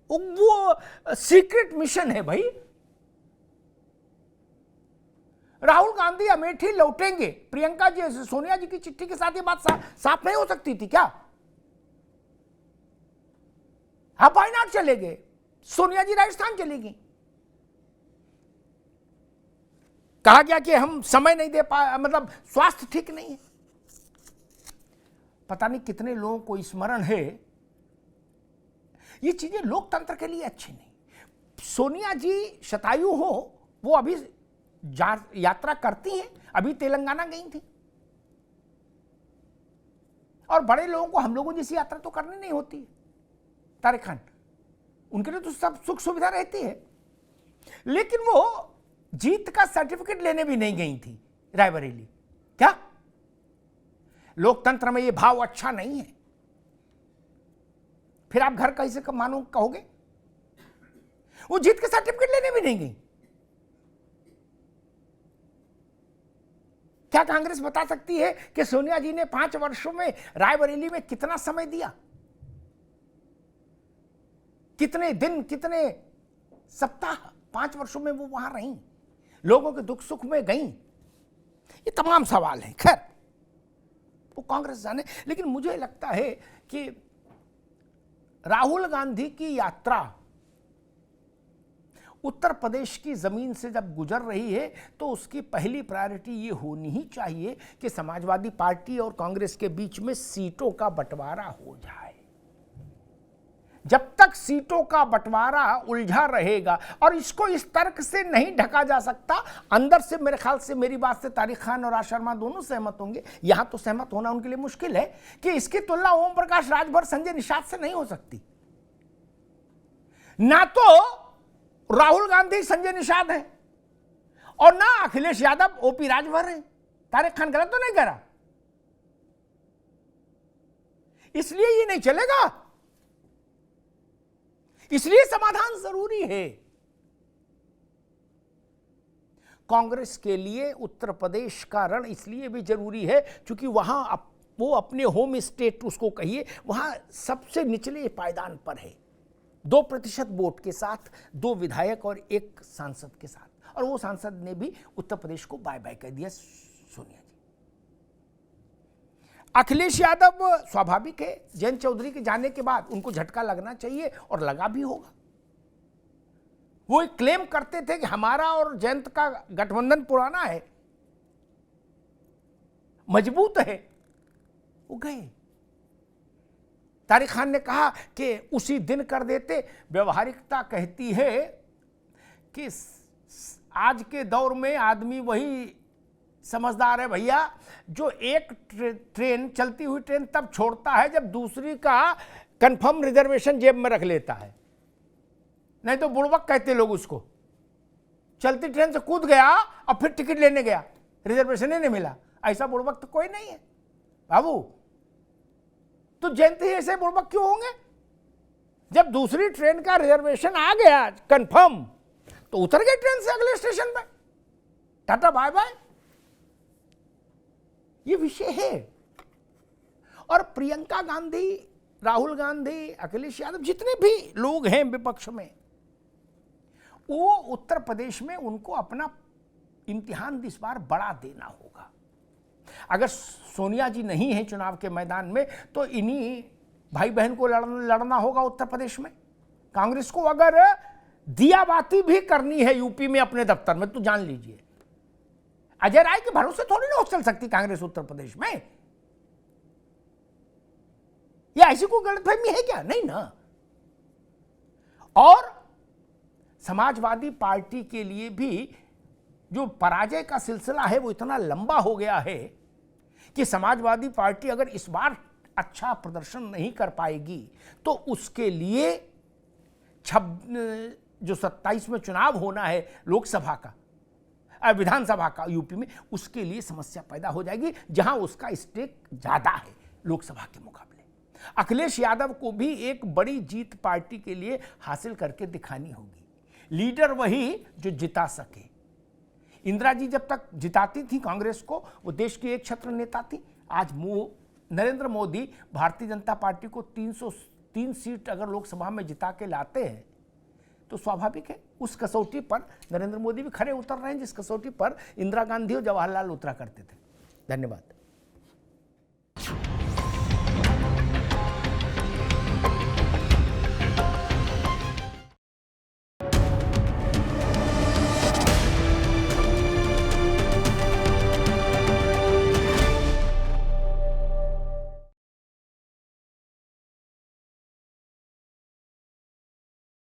वो सीक्रेट मिशन है भाई? राहुल गांधी अमेठी लौटेंगे, प्रियंका जी सोनिया जी की चिट्ठी के साथ ये बात साफ नहीं हो सकती थी क्या? आप वायनाड चले गए, सोनिया जी राजस्थान चलेगी। कहा गया कि हम समय नहीं दे पाए, मतलब स्वास्थ्य ठीक नहीं है। पता नहीं कितने लोगों को स्मरण है। ये चीजें लोकतंत्र के लिए अच्छी नहीं। सोनिया जी शतायु हो, वो अभी यात्रा करती हैं, अभी तेलंगाना गई थी। और बड़े लोगों को हम लोगों जैसी यात्रा तो करनी नहीं होती। तारिक खान, उनके लिए तो सब सुख सुविधा रहती है। लेकिन वो जीत का सर्टिफिकेट लेने भी नहीं गई थी रायबरेली। क्या लोकतंत्र में ये भाव अच्छा नहीं है? फिर आप घर कैसे मानो कहोगे? वो जीत का सर्टिफिकेट लेने भी नहीं गई। क्या कांग्रेस बता सकती है कि सोनिया जी ने 5 वर्षों में रायबरेली में कितना समय दिया, कितने दिन, कितने सप्ताह 5 वर्षों में वो वहां रहीं, लोगों के दुख सुख में गईं? ये तमाम सवाल हैं। खैर, वो कांग्रेस जाने। लेकिन मुझे लगता है कि राहुल गांधी की यात्रा उत्तर प्रदेश की जमीन से जब गुजर रही है तो उसकी पहली प्रायोरिटी ये होनी ही चाहिए कि समाजवादी पार्टी और कांग्रेस के बीच में सीटों का बंटवारा हो जाए। जब तक सीटों का बंटवारा उलझा रहेगा, और इसको इस तर्क से नहीं ढका जा सकता, अंदर से मेरे ख्याल से मेरी बात से तारिक खान और आर शर्मा दोनों सहमत होंगे, यहां तो सहमत होना उनके लिए मुश्किल है, कि इसकी तुलना ओम प्रकाश राजभर संजय निषाद से नहीं हो सकती। ना तो राहुल गांधी संजय निषाद है और ना अखिलेश यादव ओपी राजभर है। तारिक खान गलत तो नहीं कह रहा? इसलिए ये नहीं चलेगा, इसलिए समाधान जरूरी है। कांग्रेस के लिए उत्तर प्रदेश का रण इसलिए भी जरूरी है क्योंकि वहां वो अपने होम स्टेट उसको कहिए, वहां सबसे निचले पायदान पर है, 2% वोट के साथ, 2 विधायक और 1 सांसद के साथ। और वो सांसद ने भी उत्तर प्रदेश को बाय बाय कर दिया, सोनिया जी। अखिलेश यादव स्वाभाविक है, जयंत चौधरी के जाने के बाद उनको झटका लगना चाहिए और लगा भी होगा। वो एक क्लेम करते थे कि हमारा और जयंत का गठबंधन पुराना है, मजबूत है, वो गए। तारिक खान ने कहा कि उसी दिन कर देते। व्यवहारिकता कहती है कि आज के दौर में आदमी वही समझदार है भैया जो एक ट्रेन, चलती हुई ट्रेन तब छोड़ता है जब दूसरी का कंफर्म रिजर्वेशन जेब में रख लेता है। नहीं तो बुड़बक कहते लोग उसको। चलती ट्रेन से कूद गया और फिर टिकट लेने गया, रिजर्वेशन ही नहीं मिला, ऐसा बुड़बक तो कोई नहीं है बाबू। तो जयंत ही ऐसे बुड़बक क्यों होंगे? जब दूसरी ट्रेन का रिजर्वेशन आ गया कंफर्म तो उतर गए ट्रेन से अगले स्टेशन पे, टाटा बाय बाय। ये विषय है। और प्रियंका गांधी, राहुल गांधी, अखिलेश यादव, जितने भी लोग हैं विपक्ष में, वो उत्तर प्रदेश में उनको अपना इम्तिहान इस बार बड़ा देना होगा। अगर सोनिया जी नहीं है चुनाव के मैदान में तो इन्हीं भाई बहन को लड़ना होगा उत्तर प्रदेश में। कांग्रेस को अगर दियाबाती भी करनी है यूपी में अपने दफ्तर में तो जान लीजिए, अजय राय के भरोसे थोड़ी ना चल सकती कांग्रेस उत्तर प्रदेश में। या ऐसी कोई गलतफहमी है क्या? नहीं ना। और समाजवादी पार्टी के लिए भी जो पराजय का सिलसिला है वो इतना लंबा हो गया है कि समाजवादी पार्टी अगर इस बार अच्छा प्रदर्शन नहीं कर पाएगी तो उसके लिए जो 27 में चुनाव होना है लोकसभा का, विधानसभा का यूपी में, उसके लिए समस्या पैदा हो जाएगी, जहां उसका स्टेक ज्यादा है लोकसभा के मुकाबले। अखिलेश यादव को भी एक बड़ी जीत पार्टी के लिए हासिल करके दिखानी होगी। लीडर वही जो जिता सके। इंदिरा जी जब तक जिताती थी कांग्रेस को, वो देश की एक छत्र नेता थी। आज नरेंद्र मोदी भारतीय जनता पार्टी को 303 सीट अगर लोकसभा में जिता के लाते हैं तो स्वाभाविक है उस कसौटी पर नरेंद्र मोदी भी खरे उतर रहे हैं जिस कसौटी पर इंदिरा गांधी और जवाहरलाल उतरा करते थे। धन्यवाद।